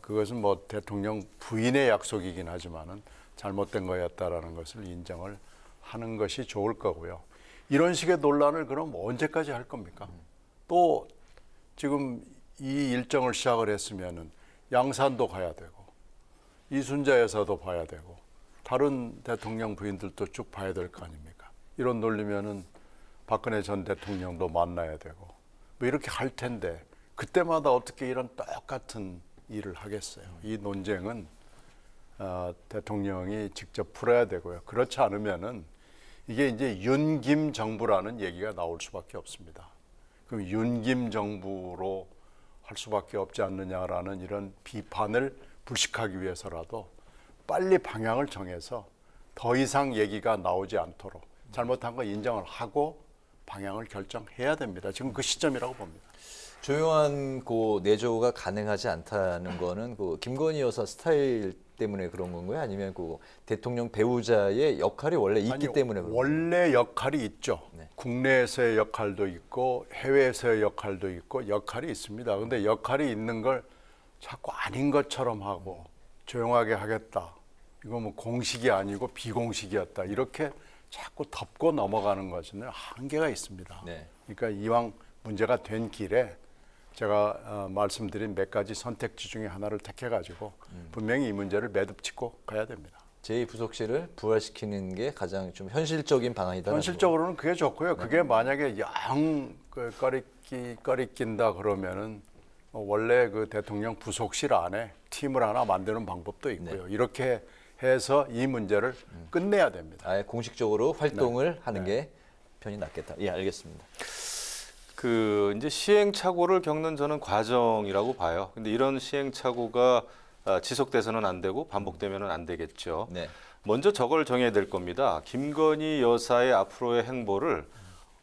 그것은 뭐 대통령 부인의 약속이긴 하지만은 잘못된 거였다라는 것을 인정을 하는 것이 좋을 거고요. 이런 식의 논란을 그럼 언제까지 할 겁니까? 또 지금 이 일정을 시작을 했으면은 양산도 가야 되고 이순자 여사도 봐야 되고 다른 대통령 부인들도 쭉 봐야 될 거 아닙니까? 이런 논리면은 박근혜 전 대통령도 만나야 되고 뭐 이렇게 할 텐데 그때마다 어떻게 이런 똑같은 일을 하겠어요? 이 논쟁은 대통령이 직접 풀어야 되고요. 그렇지 않으면은 이게 이제 윤김 정부라는 얘기가 나올 수밖에 없습니다. 그럼 윤김 정부로 할 수밖에 없지 않느냐라는 이런 비판을 불식하기 위해서라도 빨리 방향을 정해서 더 이상 얘기가 나오지 않도록 잘못한 거 인정을 하고 방향을 결정해야 됩니다. 지금 그 시점이라고 봅니다. 조용한 그 내조가 가능하지 않다는 거는 그 김건희 여사 스타일 때문에 그런 건가요? 아니면 그 대통령 배우자의 역할이 원래 있기 때문에 그런 건가요? 원래 역할이 있죠. 네. 국내에서의 역할도 있고 해외에서의 역할도 있고 역할이 있습니다. 근데 역할이 있는 걸 자꾸 아닌 것처럼 하고 조용하게 하겠다. 이거 뭐 공식이 아니고 비공식이었다. 이렇게 자꾸 덮고 넘어가는 것은 한계가 있습니다. 네. 그러니까 이왕 문제가 된 길에 제가 말씀드린 몇 가지 선택지 중에 하나를 택해가지고 분명히 이 문제를 매듭짓고 가야 됩니다. 제2부속실을 부활시키는 게 가장 좀 현실적인 방안이다. 현실적으로는 그게 좋고요. 그게 만약에 영 꺼리낀다 그러면은 원래 그 대통령 부속실 안에 팀을 하나 만드는 방법도 있고요. 이렇게 해서 이 문제를 끝내야 됩니다. 아예 공식적으로 활동을 하는 게 편이 낫겠다. 예, 알겠습니다. 그 이제 시행착오를 겪는 저는 과정이라고 봐요. 근데 이런 시행착오가 지속돼서는 안 되고 반복되면은 안 되겠죠. 네. 먼저 저걸 정해야 될 겁니다. 김건희 여사의 앞으로의 행보를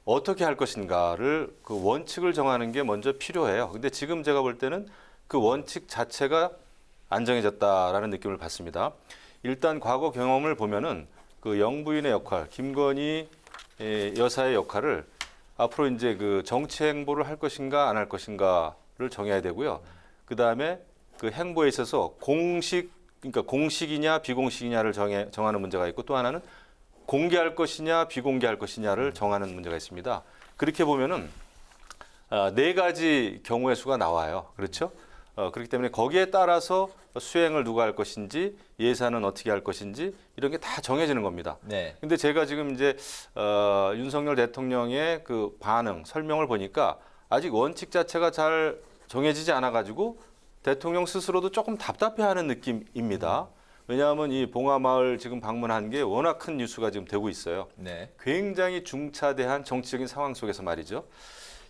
어떻게 할 것인가를 그 원칙을 정하는 게 먼저 필요해요. 근데 지금 제가 볼 때는 그 원칙 자체가 안 정해졌다라는 느낌을 받습니다. 일단 과거 경험을 보면은 그 영부인의 역할, 김건희 여사의 역할을 앞으로 이제 그 정치 행보를 할 것인가 안 할 것인가를 정해야 되고요. 그 다음에 그 행보에 있어서 그러니까 공식이냐 비공식이냐를 정하는 문제가 있고 또 하나는 공개할 것이냐 비공개할 것이냐를 정하는 문제가 있습니다. 그렇게 보면은 네 가지 경우의 수가 나와요. 그렇죠? 그렇기 때문에 거기에 따라서 수행을 누가 할 것인지 예산은 어떻게 할 것인지 이런 게 다 정해지는 겁니다. 네. 근데 제가 지금 이제 윤석열 대통령의 그 반응, 설명을 보니까 아직 원칙 자체가 잘 정해지지 않아 가지고 대통령 스스로도 조금 답답해하는 느낌입니다. 왜냐하면 이 봉화마을 지금 방문한 게 워낙 큰 뉴스가 지금 되고 있어요. 네. 굉장히 중차대한 정치적인 상황 속에서 말이죠.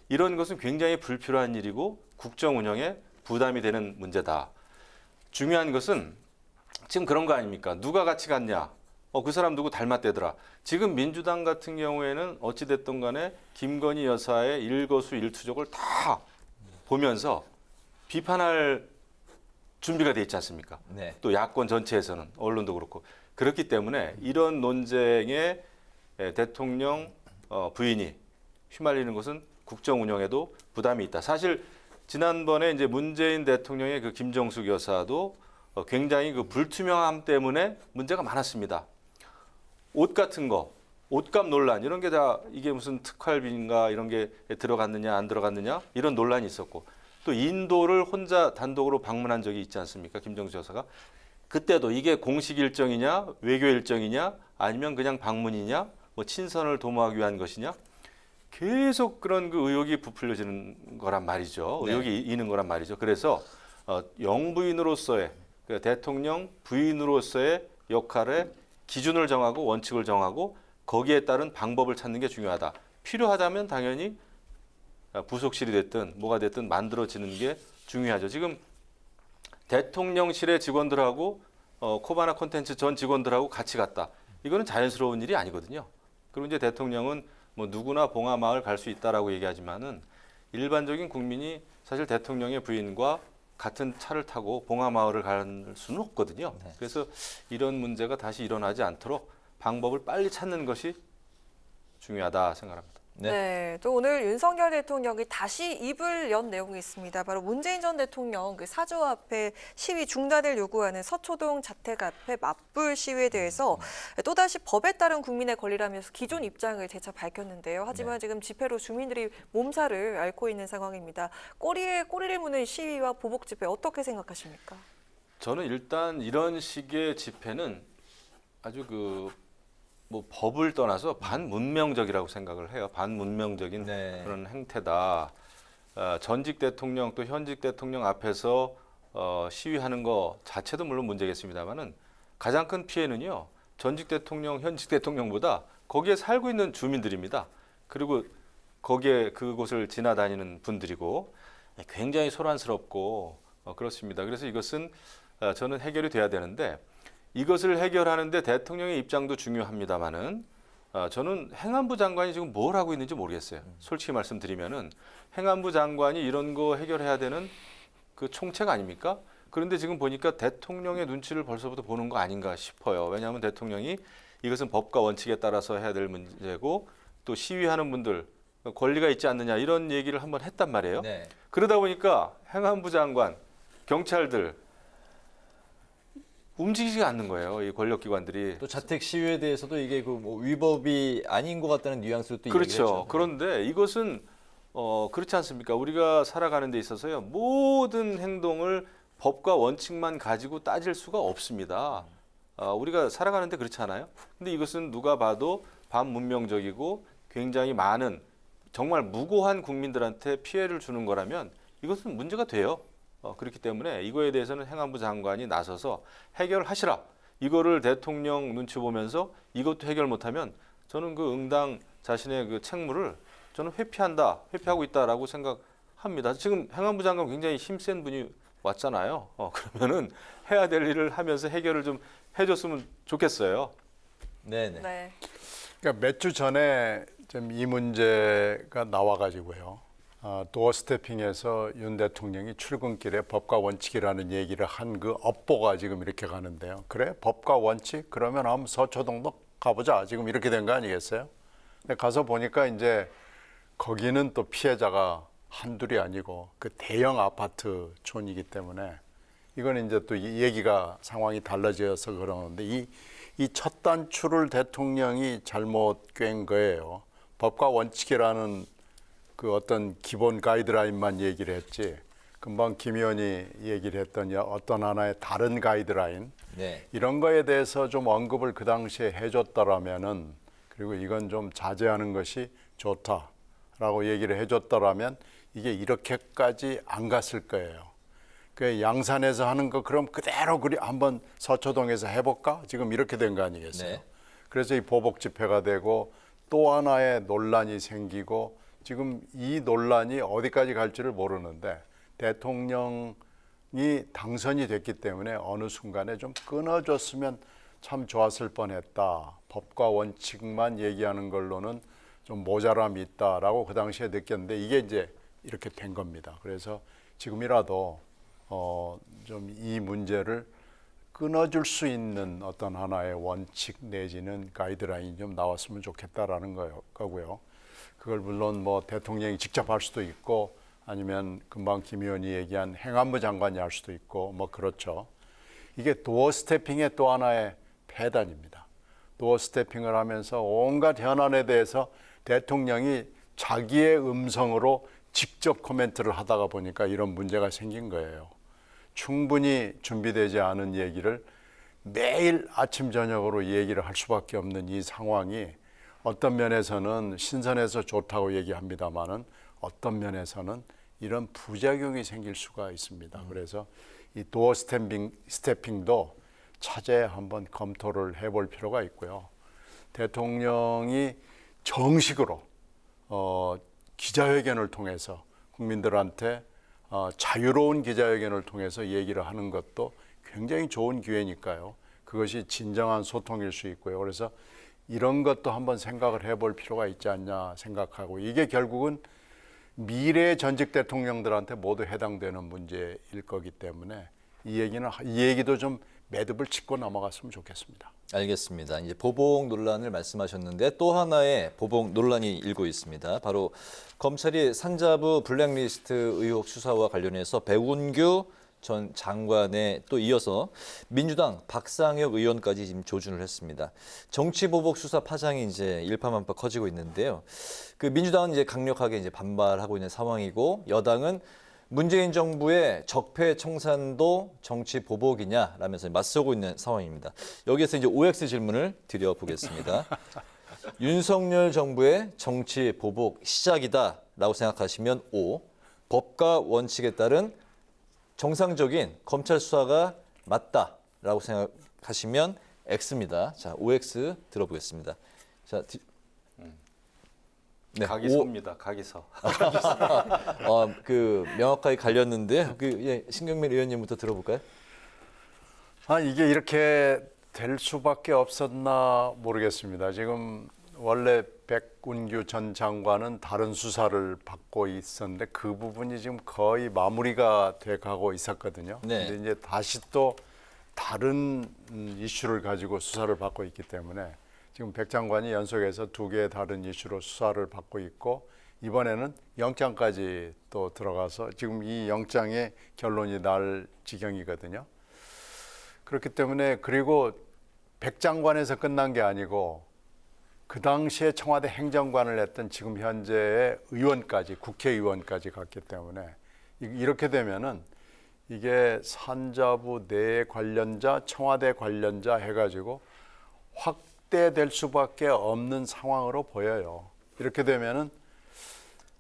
이런 것은 굉장히 불필요한 일이고 국정 운영에 부담이 되는 문제다. 중요한 것은 지금 그런 거 아닙니까? 누가 같이 갔냐? 그 사람 누구 닮았대더라. 지금 민주당 같은 경우에는 어찌됐든 간에 김건희 여사의 일거수일투족을 다 보면서 비판할 준비가 돼 있지 않습니까? 네. 또 야권 전체에서는 언론도 그렇고 그렇기 때문에 이런 논쟁에 대통령 부인이 휘말리는 것은 국정 운영에도 부담이 있다. 사실 지난번에 이제 문재인 대통령의 그 김정숙 여사도 굉장히 그 불투명함 때문에 문제가 많았습니다. 옷 같은 거, 옷값 논란 이런 게 다 이게 무슨 특활비인가 이런 게 들어갔느냐 안 들어갔느냐 이런 논란이 있었고 또 인도를 혼자 단독으로 방문한 적이 있지 않습니까? 김정숙 여사가. 그때도 이게 공식 일정이냐 외교 일정이냐 아니면 그냥 방문이냐 뭐 친선을 도모하기 위한 것이냐 계속 그런 그 의혹이 부풀려지는 거란 말이죠. 네. 의혹이 있는 거란 말이죠. 그래서 영부인으로서의 그 대통령 부인으로서의 역할에 기준을 정하고 원칙을 정하고 거기에 따른 방법을 찾는 게 중요하다. 필요하다면 당연히 부속실이 됐든 뭐가 됐든 만들어지는 게 중요하죠. 지금 대통령실의 직원들하고 코바나 콘텐츠 전 직원들하고 같이 갔다. 이거는 자연스러운 일이 아니거든요. 그리고 이제 대통령은 뭐 누구나 봉하마을 갈 수 있다라고 얘기하지만은 일반적인 국민이 사실 대통령의 부인과 같은 차를 타고 봉하마을을 갈 수는 없거든요. 네. 그래서 이런 문제가 다시 일어나지 않도록 방법을 빨리 찾는 것이 중요하다 생각합니다. 네. 또 오늘 윤석열 대통령이 다시 입을 연 내용이 있습니다. 바로 문재인 전 대통령 그 사저 앞에 시위 중단을 요구하는 서초동 자택 앞에 맞불 시위에 대해서 또다시 법에 따른 국민의 권리라면서 기존 입장을 재차 밝혔는데요. 하지만 지금 집회로 주민들이 몸살을 앓고 있는 상황입니다. 꼬리에 꼬리를 무는 시위와 보복 집회 어떻게 생각하십니까? 저는 일단 이런 식의 집회는 아주 뭐 법을 떠나서 반문명적이라고 생각을 해요. 반문명적인 그런 행태다. 전직 대통령 또 현직 대통령 앞에서 시위하는 거 자체도 물론 문제겠습니다만은 가장 큰 피해는요. 전직 대통령, 현직 대통령보다 거기에 살고 있는 주민들입니다. 그리고 거기에 그곳을 지나다니는 분들이고 굉장히 소란스럽고 그렇습니다. 그래서 이것은 저는 해결이 돼야 되는데 이것을 해결하는데 대통령의 입장도 중요합니다만은 저는 행안부 장관이 지금 뭘 하고 있는지 모르겠어요. 솔직히 말씀드리면은 행안부 장관이 이런 거 해결해야 되는 그 총책 아닙니까? 그런데 지금 보니까 대통령의 눈치를 벌써부터 보는 거 아닌가 싶어요. 왜냐하면 대통령이 이것은 법과 원칙에 따라서 해야 될 문제고 또 시위하는 분들 권리가 있지 않느냐 이런 얘기를 한번 했단 말이에요. 네. 그러다 보니까 행안부 장관, 경찰들 움직이지 않는 거예요. 이 권력기관들이. 또 자택 시위에 대해서도 이게 뭐 위법이 아닌 것 같다는 뉘앙스로 또 그렇죠. 얘기를 했죠. 그런데 이것은 그렇지 않습니까? 우리가 살아가는 데 있어서요. 모든 행동을 법과 원칙만 가지고 따질 수가 없습니다. 우리가 살아가는데 그렇지 않아요? 근데 이것은 누가 봐도 반문명적이고 굉장히 많은 정말 무고한 국민들한테 피해를 주는 거라면 이것은 문제가 돼요. 그렇기 때문에 이거에 대해서는 행안부 장관이 나서서 해결하시라. 이거를 대통령 눈치 보면서 이것도 해결 못하면 저는 그 응당 자신의 그 책무를 저는 회피하고 있다라고 생각합니다. 지금 행안부 장관 굉장히 힘센 분이 왔잖아요. 그러면은 해야 될 일을 하면서 해결을 좀 해줬으면 좋겠어요. 네네. 네. 그러니까 몇 주 전에 좀 이 문제가 나와가지고요. 도어 스태핑에서 윤 대통령이 출근길에 법과 원칙이라는 얘기를 한 그 업보가 지금 이렇게 가는데요. 그래? 법과 원칙? 그러면 한번 서초동도 가보자. 지금 이렇게 된 거 아니겠어요? 근데 가서 보니까 이제 거기는 또 피해자가 한둘이 아니고 그 대형 아파트촌이기 때문에 이건 이제 또 이 얘기가 상황이 달라져서 그러는데 이 첫 단추를 대통령이 잘못 꿰인 거예요. 법과 원칙이라는 그 어떤 기본 가이드라인만 얘기를 했지 금방 김 의원이 얘기를 했던 어떤 하나의 다른 가이드라인 네. 이런 거에 대해서 좀 언급을 그 당시에 해줬더라면은 그리고 이건 좀 자제하는 것이 좋다라고 얘기를 해줬더라면 이게 이렇게까지 안 갔을 거예요. 그 양산에서 하는 거 그럼 그대로 한번 서초동에서 해볼까? 지금 이렇게 된 거 아니겠어요? 네. 그래서 이 보복 집회가 되고 또 하나의 논란이 생기고 지금 이 논란이 어디까지 갈지를 모르는데 대통령이 당선이 됐기 때문에 어느 순간에 좀 끊어줬으면 참 좋았을 뻔했다. 법과 원칙만 얘기하는 걸로는 좀 모자람이 있다라고 그 당시에 느꼈는데 이게 이제 이렇게 된 겁니다. 그래서 지금이라도 좀 이 문제를 끊어줄 수 있는 어떤 하나의 원칙 내지는 가이드라인이 좀 나왔으면 좋겠다라는 거고요. 그걸 물론 뭐 대통령이 직접 할 수도 있고 아니면 금방 김 의원이 얘기한 행안부 장관이 할 수도 있고 뭐 그렇죠. 이게 도어 스태핑의 또 하나의 폐단입니다. 도어 스태핑을 하면서 온갖 현안에 대해서 대통령이 자기의 음성으로 직접 코멘트를 하다가 보니까 이런 문제가 생긴 거예요. 충분히 준비되지 않은 얘기를 매일 아침 저녁으로 얘기를 할 수밖에 없는 이 상황이 어떤 면에서는 신선해서 좋다고 얘기합니다마는 어떤 면에서는 이런 부작용이 생길 수가 있습니다. 그래서 이 도어 스태핑도 차제에 한번 검토를 해볼 필요가 있고요. 대통령이 정식으로 기자회견을 통해서 국민들한테 자유로운 기자회견을 통해서 얘기를 하는 것도 굉장히 좋은 기회니까요. 그것이 진정한 소통일 수 있고요. 그래서 이런 것도 한번 생각을 해볼 필요가 있지 않냐 생각하고 이게 결국은 미래 전직 대통령들한테 모두 해당되는 문제일 거기 때문에 이 얘기도 좀 매듭을 짚고 넘어갔으면 좋겠습니다. 알겠습니다. 이제 보복 논란을 말씀하셨는데 또 하나의 보복 논란이 일고 있습니다. 바로 검찰이 산자부 블랙리스트 의혹 수사와 관련해서 백운규 전 장관에 또 이어서 민주당 박상혁 의원까지 지금 조준을 했습니다. 정치 보복 수사 파장이 이제 일파만파 커지고 있는데요. 그 민주당은 이제 강력하게 이제 반발하고 있는 상황이고 여당은 문재인 정부의 적폐 청산도 정치 보복이냐라면서 맞서고 있는 상황입니다. 여기에서 이제 OX 질문을 드려보겠습니다. 윤석열 정부의 정치 보복 시작이다라고 생각하시면 O, 법과 원칙에 따른 정상적인 검찰 수사가 맞다라고 생각하시면 X입니다. 자, OX 들어보겠습니다. 자, 네, 가기서입니다. 가기서. 그 명확하게 갈렸는데 신경민 의원님부터 들어볼까요? 이게 이렇게 될 수밖에 없었나 모르겠습니다. 지금 원래 백운규 전 장관은 다른 수사를 받고 있었는데 그 부분이 지금 거의 마무리가 돼 가고 있었거든요. 네. 근데 이제 다시 또 다른 이슈를 가지고 수사를 받고 있기 때문에 지금 백 장관이 연속해서 2개의 다른 이슈로 수사를 받고 있고 이번에는 영장까지 또 들어가서 지금 이 영장의 결론이 날 지경이거든요. 그렇기 때문에 그리고 백 장관에서 끝난 게 아니고 그 당시에 청와대 행정관을 했던 지금 현재의 의원까지 국회의원까지 갔기 때문에 이렇게 되면은 이게 산자부 내 관련자, 청와대 관련자 해가지고 확대될 수밖에 없는 상황으로 보여요. 이렇게 되면은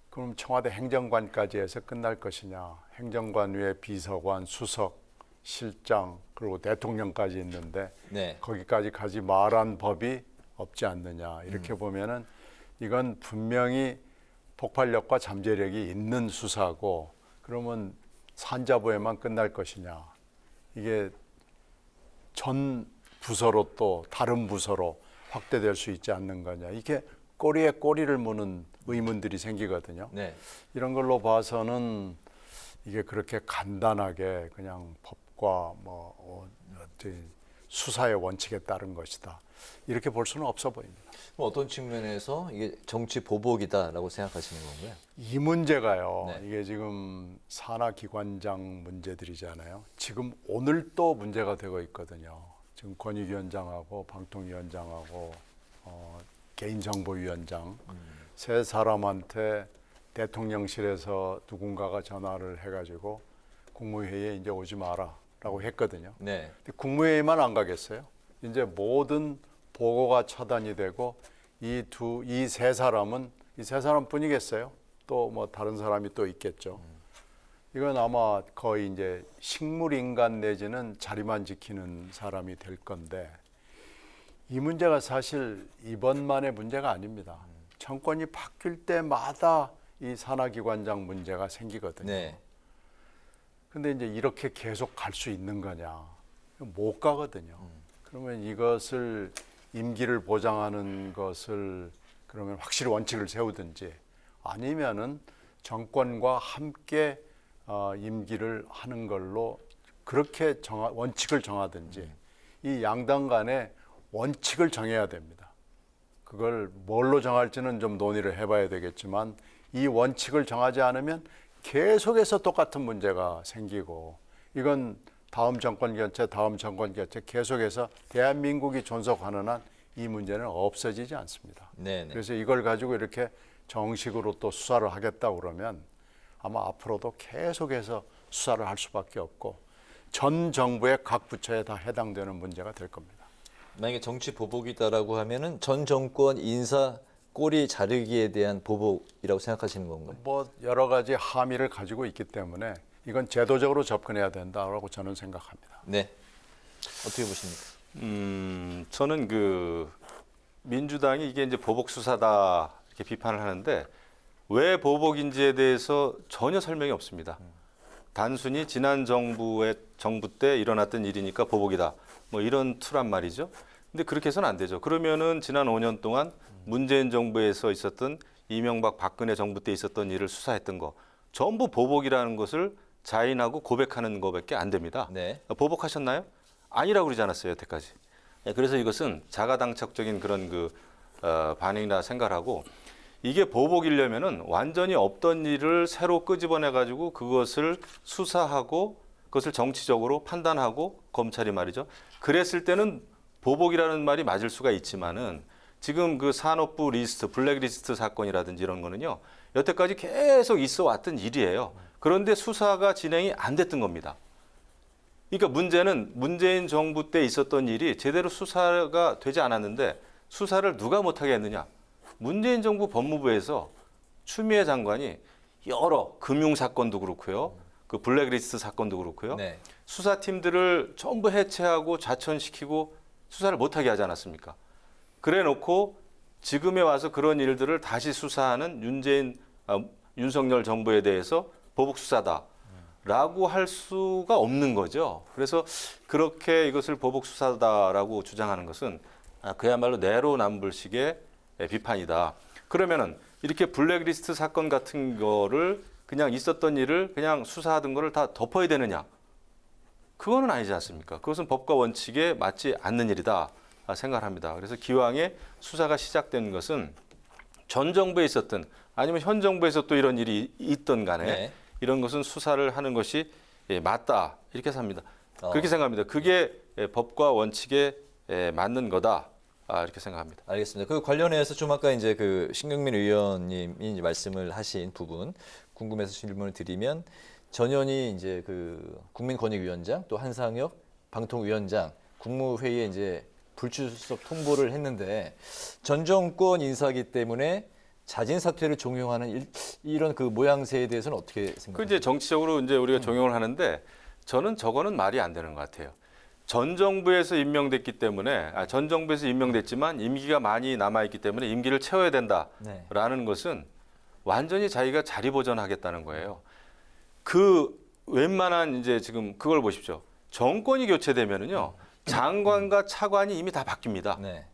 그럼 청와대 행정관까지 해서 끝날 것이냐? 행정관 위에 비서관, 수석, 실장 그리고 대통령까지 있는데 네. 거기까지 가지 말한 법이 없지 않느냐 이렇게 보면은 이건 분명히 폭발력과 잠재력이 있는 수사고 그러면 산자부에만 끝날 것이냐 이게 전 부서로 또 다른 부서로 확대될 수 있지 않는 거냐 이게 꼬리에 꼬리를 무는 의문들이 생기거든요. 네. 이런 걸로 봐서는 이게 그렇게 간단하게 그냥 법과 수사의 원칙에 따른 것이다. 이렇게 볼 수는 없어 보입니다. 어떤 측면에서 이게 정치 보복이다라고 생각하시는 건가요? 이 문제가요. 네. 이게 지금 산하기관장 문제들이잖아요. 지금 오늘 또 문제가 되고 있거든요. 지금 권익위원장하고 방통위원장하고 개인정보위원장 세 사람한테 대통령실에서 누군가가 전화를 해가지고 국무회의에 이제 오지 마라라고 했거든요. 네. 근데 국무회의만 안 가겠어요? 이제 모든 보고가 차단이 되고 이 세 사람은 이 세 사람뿐이겠어요? 또 뭐 다른 사람이 또 있겠죠. 이건 아마 거의 이제 식물인간 내지는 자리만 지키는 사람이 될 건데 이 문제가 사실 이번만의 문제가 아닙니다. 정권이 바뀔 때마다 이 산하기관장 문제가 생기거든요. 네. 근데 이제 이렇게 계속 갈 수 있는 거냐? 못 가거든요. 그러면 이것을 임기를 보장하는 것을 그러면 확실히 원칙을 세우든지 아니면은 정권과 함께 임기를 하는 걸로 그렇게 원칙을 정하든지 이 양당 간에 원칙을 정해야 됩니다. 그걸 뭘로 정할지는 좀 논의를 해봐야 되겠지만 이 원칙을 정하지 않으면 계속해서 똑같은 문제가 생기고 이건 다음 정권 교체 계속해서 대한민국이 존속하는 한 이 문제는 없어지지 않습니다. 네네. 그래서 이걸 가지고 이렇게 정식으로 또 수사를 하겠다고 그러면 아마 앞으로도 계속해서 수사를 할 수밖에 없고 전 정부의 각 부처에 다 해당되는 문제가 될 겁니다. 만약에 정치 보복이다라고 하면은 전 정권 인사 꼬리 자르기에 대한 보복이라고 생각하시는 건가요? 뭐 여러 가지 함의를 가지고 있기 때문에 이건 제도적으로 접근해야 된다고 저는 생각합니다. 네. 어떻게 보십니까? 저는 그 민주당이 이게 이제 보복 수사다 이렇게 비판을 하는데 왜 보복인지에 대해서 전혀 설명이 없습니다. 단순히 지난 정부 때 일어났던 일이니까 보복이다. 뭐 이런 투란 말이죠. 근데 그렇게 해서는 안 되죠. 그러면은 지난 5년 동안 문재인 정부에서 있었던 이명박 박근혜 정부 때 있었던 일을 수사했던 거 전부 보복이라는 것을 자인하고 고백하는 것밖에 안 됩니다. 네. 보복하셨나요? 아니라고 그러지 않았어요, 여태까지. 그래서 이것은 자가당착적인 그런 반응이라 생각하고 이게 보복이려면은 완전히 없던 일을 새로 끄집어내가지고 그것을 수사하고 그것을 정치적으로 판단하고 검찰이 말이죠. 그랬을 때는 보복이라는 말이 맞을 수가 있지만은 지금 그 산업부 리스트, 블랙리스트 사건이라든지 이런 거는요. 여태까지 계속 있어 왔던 일이에요. 그런데 수사가 진행이 안 됐던 겁니다. 그러니까 문제는 문재인 정부 때 있었던 일이 제대로 수사가 되지 않았는데 수사를 누가 못하게 했느냐. 문재인 정부 법무부에서 추미애 장관이 여러 금융 사건도 그렇고요. 그 블랙리스트 사건도 그렇고요. 네. 수사팀들을 전부 해체하고 좌천시키고 수사를 못하게 하지 않았습니까? 그래 놓고 지금에 와서 그런 일들을 다시 수사하는 윤석열 정부에 대해서 보복 수사다. 라고 할 수가 없는 거죠. 그래서 그렇게 이것을 보복 수사다라고 주장하는 것은 그야말로 내로남불식의 비판이다. 그러면은 이렇게 블랙리스트 사건 같은 거를 그냥 있었던 일을 그냥 수사하던 거를 다 덮어야 되느냐? 그거는 아니지 않습니까? 그것은 법과 원칙에 맞지 않는 일이다 생각합니다. 그래서 기왕에 수사가 시작된 것은 전 정부에 있었던 아니면 현 정부에서 또 이런 일이 있던 간에 네. 이런 것은 수사를 하는 것이 맞다 이렇게 생각합니다. 그렇게 생각합니다. 그게 법과 원칙에 맞는 거다 이렇게 생각합니다. 알겠습니다. 그 관련해서 좀 아까 이제 그 신경민 의원님이 이제 말씀을 하신 부분 궁금해서 질문을 드리면 전현희 이제 그 국민권익위원장 또 한상혁 방통위원장 국무회의에 이제 불출석 통보를 했는데 전 정권 인사이기 때문에 자진 사퇴를 종용하는 이런 그 모양새에 대해서는 어떻게 생각하세요? 그 이제 정치적으로 이제 우리가 종용을 하는데 저는 저거는 말이 안 되는 것 같아요. 전 정부에서 임명됐기 때문에 전 정부에서 임명됐지만 임기가 많이 남아 있기 때문에 임기를 채워야 된다라는 것은 완전히 자기가 자리 보전하겠다는 거예요. 그 웬만한 이제 지금 그걸 보십시오. 정권이 교체되면은요 장관과 차관이 이미 다 바뀝니다. 네.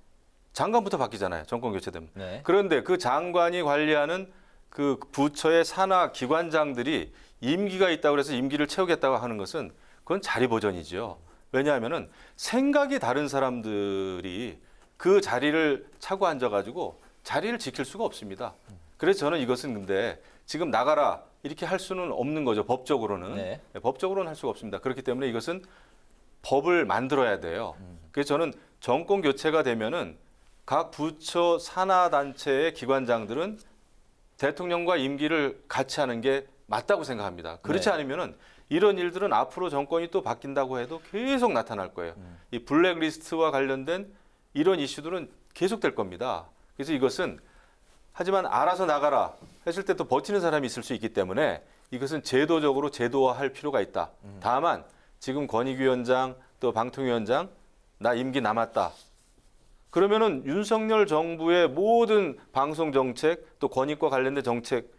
장관부터 바뀌잖아요. 정권 교체되면. 네. 그런데 그 장관이 관리하는 그 부처의 산하 기관장들이 임기가 있다고 해서 임기를 채우겠다고 하는 것은 그건 자리 보전이죠. 왜냐하면은 생각이 다른 사람들이 그 자리를 차고 앉아가지고 자리를 지킬 수가 없습니다. 그래서 저는 이것은 근데 지금 나가라 이렇게 할 수는 없는 거죠. 법적으로는. 네. 법적으로는 할 수가 없습니다. 그렇기 때문에 이것은 법을 만들어야 돼요. 그래서 저는 정권 교체가 되면은 각 부처 산하 단체의 기관장들은 대통령과 임기를 같이 하는 게 맞다고 생각합니다. 그렇지 네. 않으면은 이런 일들은 앞으로 정권이 또 바뀐다고 해도 계속 나타날 거예요. 이 블랙리스트와 관련된 이런 이슈들은 계속될 겁니다. 그래서 이것은 하지만 알아서 나가라 했을 때 또 버티는 사람이 있을 수 있기 때문에 이것은 제도적으로 제도화할 필요가 있다. 다만 지금 권익위원장 또 방통위원장 나 임기 남았다. 그러면은 윤석열 정부의 모든 방송 정책 또 권익과 관련된 정책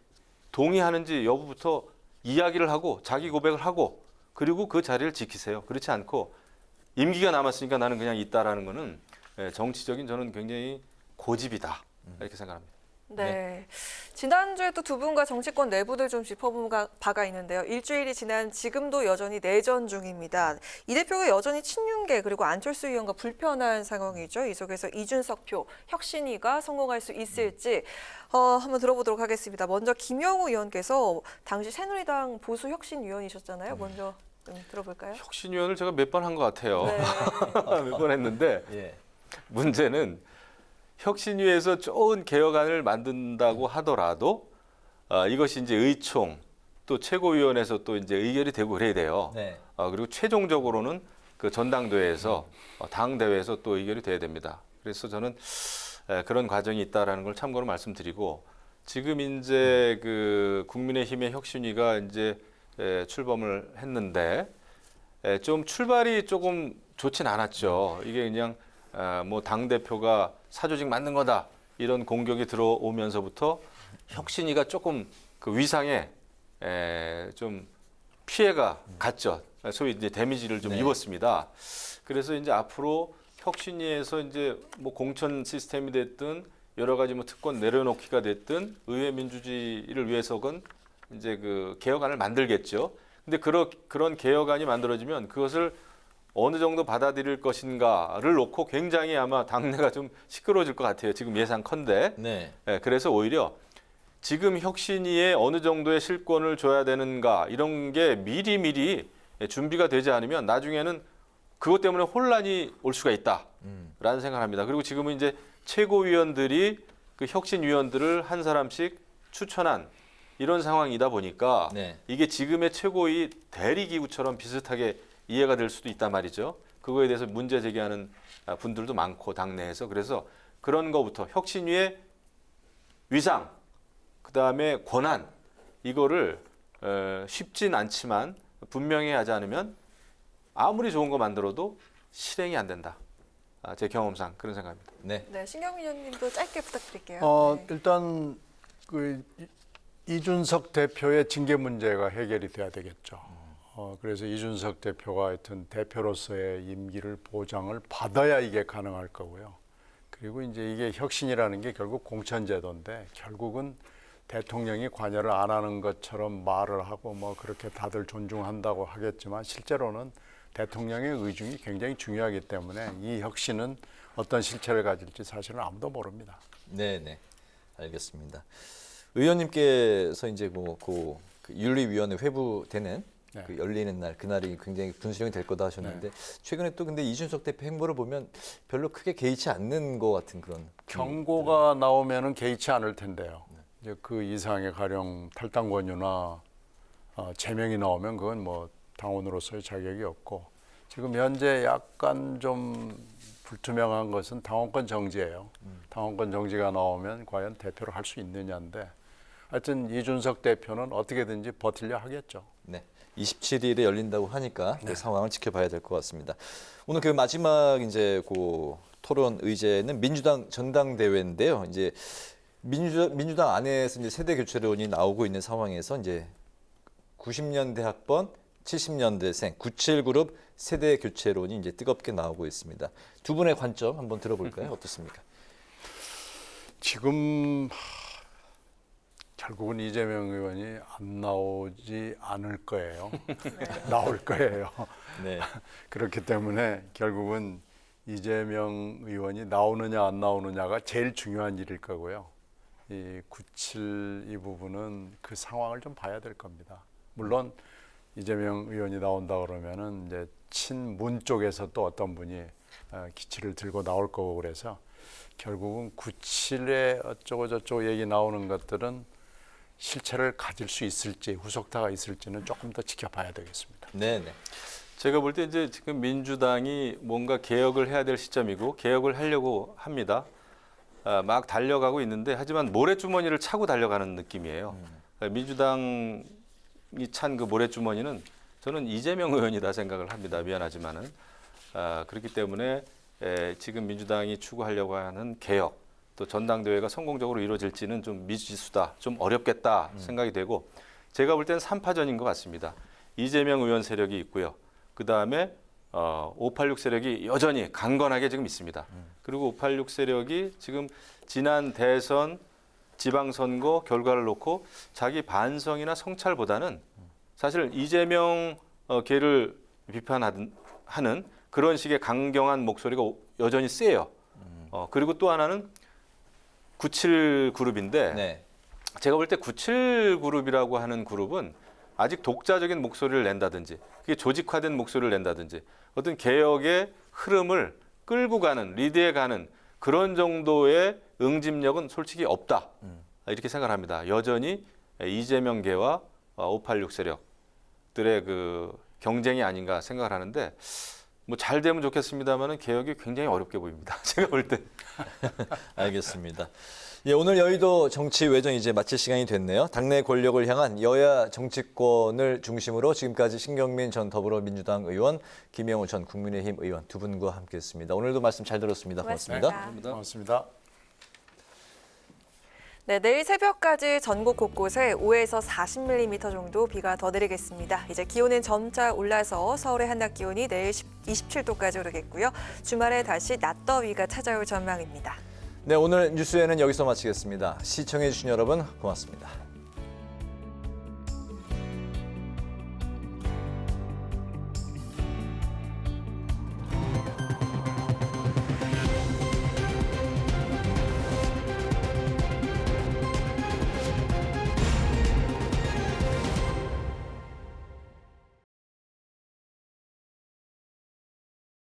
동의하는지 여부부터 이야기를 하고 자기 고백을 하고 그리고 그 자리를 지키세요. 그렇지 않고 임기가 남았으니까 나는 그냥 있다라는 거는 정치적인 저는 굉장히 고집이다 이렇게 생각합니다. 네. 지난주에도 두 분과 정치권 내부들 좀 짚어본 바가 있는데요. 일주일이 지난 지금도 여전히 내전 중입니다. 이 대표가 여전히 친윤계 그리고 안철수 의원과 불편한 상황이죠. 이 속에서 이준석 표 혁신위가 성공할 수 있을지 한번 들어보도록 하겠습니다. 먼저 김영우 의원께서 당시 새누리당 보수혁신위원이셨잖아요. 먼저 들어볼까요? 혁신위원을 제가 몇 번 한 것 같아요. 네. 몇 번 했는데 문제는 혁신위에서 좋은 개혁안을 만든다고 하더라도 이것이 이제 의총 또 최고위원회에서 또 이제 의결이 되고 그래야 돼요. 그리고 최종적으로는 그 전당대회에서 당 대회에서 또 의결이 돼야 됩니다. 그래서 저는 그런 과정이 있다라는 걸 참고로 말씀드리고 지금 이제 그 국민의힘의 혁신위가 이제 출범을 했는데 좀 출발이 조금 좋진 않았죠. 이게 그냥 뭐 당 대표가 사조직 만든 거다 이런 공격이 들어오면서부터 혁신위가 조금 그 위상에 좀 피해가 갔죠. 소위 이제 데미지를 좀 입었습니다. 그래서 이제 앞으로 혁신위에서 이제 뭐 공천 시스템이 됐든 여러 가지 뭐 특권 내려놓기가 됐든 의회 민주주의를 위해서건 이제 그 개혁안을 만들겠죠. 근데 그런 개혁안이 만들어지면 그것을 어느 정도 받아들일 것인가를 놓고 굉장히 아마 당내가 좀 시끄러워질 것 같아요. 지금 예상컨대. 그래서 오히려 지금 혁신위에 어느 정도의 실권을 줘야 되는가 이런 게 미리미리 준비가 되지 않으면 나중에는 그것 때문에 혼란이 올 수가 있다라는 생각을 합니다. 그리고 지금은 이제 최고위원들이 그 혁신위원들을 한 사람씩 추천한 이런 상황이다 보니까 이게 지금의 최고위 대리기구처럼 비슷하게 이해가 될 수도 있단 말이죠. 그거에 대해서 문제 제기하는 분들도 많고 당내에서 그래서 그런 거부터 혁신위의 위상, 그다음에 권한 이거를 쉽진 않지만 분명히 하지 않으면 아무리 좋은 거 만들어도 실행이 안 된다. 제 경험상 그런 생각입니다. 네, 신경민 의원님도 짧게 부탁드릴게요. 일단 그 이준석 대표의 징계 문제가 해결이 돼야 되겠죠. 그래서 이준석 대표가 하여튼 대표로서의 임기를 보장을 받아야 이게 가능할 거고요. 그리고 이제 이게 혁신이라는 게 결국 공천제도인데 결국은 대통령이 관여를 안 하는 것처럼 말을 하고 뭐 그렇게 다들 존중한다고 하겠지만 실제로는 대통령의 의중이 굉장히 중요하기 때문에 이 혁신은 어떤 실체를 가질지 사실은 아무도 모릅니다. 네, 알겠습니다. 의원님께서 이제 그 윤리위원회 회부되는 그 열리는 날 그날이 굉장히 분수령이 될 거다 하셨는데 최근에 또 근데 이준석 대표 행보를 보면 별로 크게 개의치 않는 것 같은 그런 경고가 나오면은 개의치 않을 텐데요. 이제 그 이상의 가령 탈당 권유나 제명이 나오면 그건 뭐 당원으로서의 자격이 없고 지금 현재 약간 좀 불투명한 것은 당원권 정지예요. 당원권 정지가 나오면 과연 대표를 할 수 있느냐인데 하여튼 이준석 대표는 어떻게든지 버틸려 하겠죠. 27일에 열린다고 하니까 그 상황을 지켜봐야 될 것 같습니다. 오늘 그 마지막 이제 그 토론 의제는 민주당 전당대회인데요. 이제 민주당 안에서 이제 세대 교체론이 나오고 있는 상황에서 이제 90년대 학번, 70년대생 97그룹 세대 교체론이 이제 뜨겁게 나오고 있습니다. 두 분의 관점 한번 들어볼까요? 어떻습니까? 지금 결국은 이재명 의원이 안 나오지 않을 거예요. 나올 거예요. 그렇기 때문에 결국은 이재명 의원이 나오느냐 안 나오느냐가 제일 중요한 일일 거고요. 이 97 이 부분은 그 상황을 좀 봐야 될 겁니다. 물론 이재명 의원이 나온다 그러면은 이제 친문 쪽에서 또 어떤 분이 기치를 들고 나올 거고 그래서 결국은 97에 어쩌고 저쩌고 얘기 나오는 것들은 실체를 가질 수 있을지 후속타가 있을지는 조금 더 지켜봐야 되겠습니다. 제가 볼 때 이제 지금 민주당이 뭔가 개혁을 해야 될 시점이고 개혁을 하려고 합니다. 막 달려가고 있는데 하지만 모래주머니를 차고 달려가는 느낌이에요. 민주당이 찬 그 모래주머니는 저는 이재명 의원이다 생각을 합니다. 미안하지만은 그렇기 때문에 지금 민주당이 추구하려고 하는 개혁 또 전당대회가 성공적으로 이루어질지는 좀 미지수다, 좀 어렵겠다 생각이 되고 제가 볼 때는 3파전인 것 같습니다. 이재명 의원 세력이 있고요. 그 다음에 586 세력이 여전히 강건하게 지금 있습니다. 그리고 586 세력이 지금 지난 대선 지방선거 결과를 놓고 자기 반성이나 성찰보다는 사실 이재명 계를 비판하는 그런 식의 강경한 목소리가 여전히 세요. 그리고 또 하나는 97 그룹인데 네. 제가 볼 때 97 그룹이라고 하는 그룹은 아직 독자적인 목소리를 낸다든지 그게 조직화된 목소리를 낸다든지 어떤 개혁의 흐름을 끌고 가는 리드해 가는 그런 정도의 응집력은 솔직히 없다. 이렇게 생각합니다. 여전히 이재명계와 586 세력들의 그 경쟁이 아닌가 생각을 하는데 뭐 잘 되면 좋겠습니다만은 개혁이 굉장히 어렵게 보입니다. 제가 볼 때. 알겠습니다. 예, 오늘 여의도 정치 외전 이제 마칠 시간이 됐네요. 당내 권력을 향한 여야 정치권을 중심으로 지금까지 신경민 전 더불어민주당 의원, 김영우 전 국민의힘 의원 두 분과 함께했습니다. 오늘도 말씀 잘 들었습니다. 고맙습니다. 고맙습니다. 네, 내일 새벽까지 전국 곳곳에 5에서 40mm 정도 비가 더 내리겠습니다. 이제 기온은 점차 올라서 서울의 한낮 기온이 내일 27도까지 오르겠고요. 주말에 다시 낮더위가 찾아올 전망입니다. 네, 오늘 뉴스에는 여기서 마치겠습니다. 시청해주신 여러분 고맙습니다.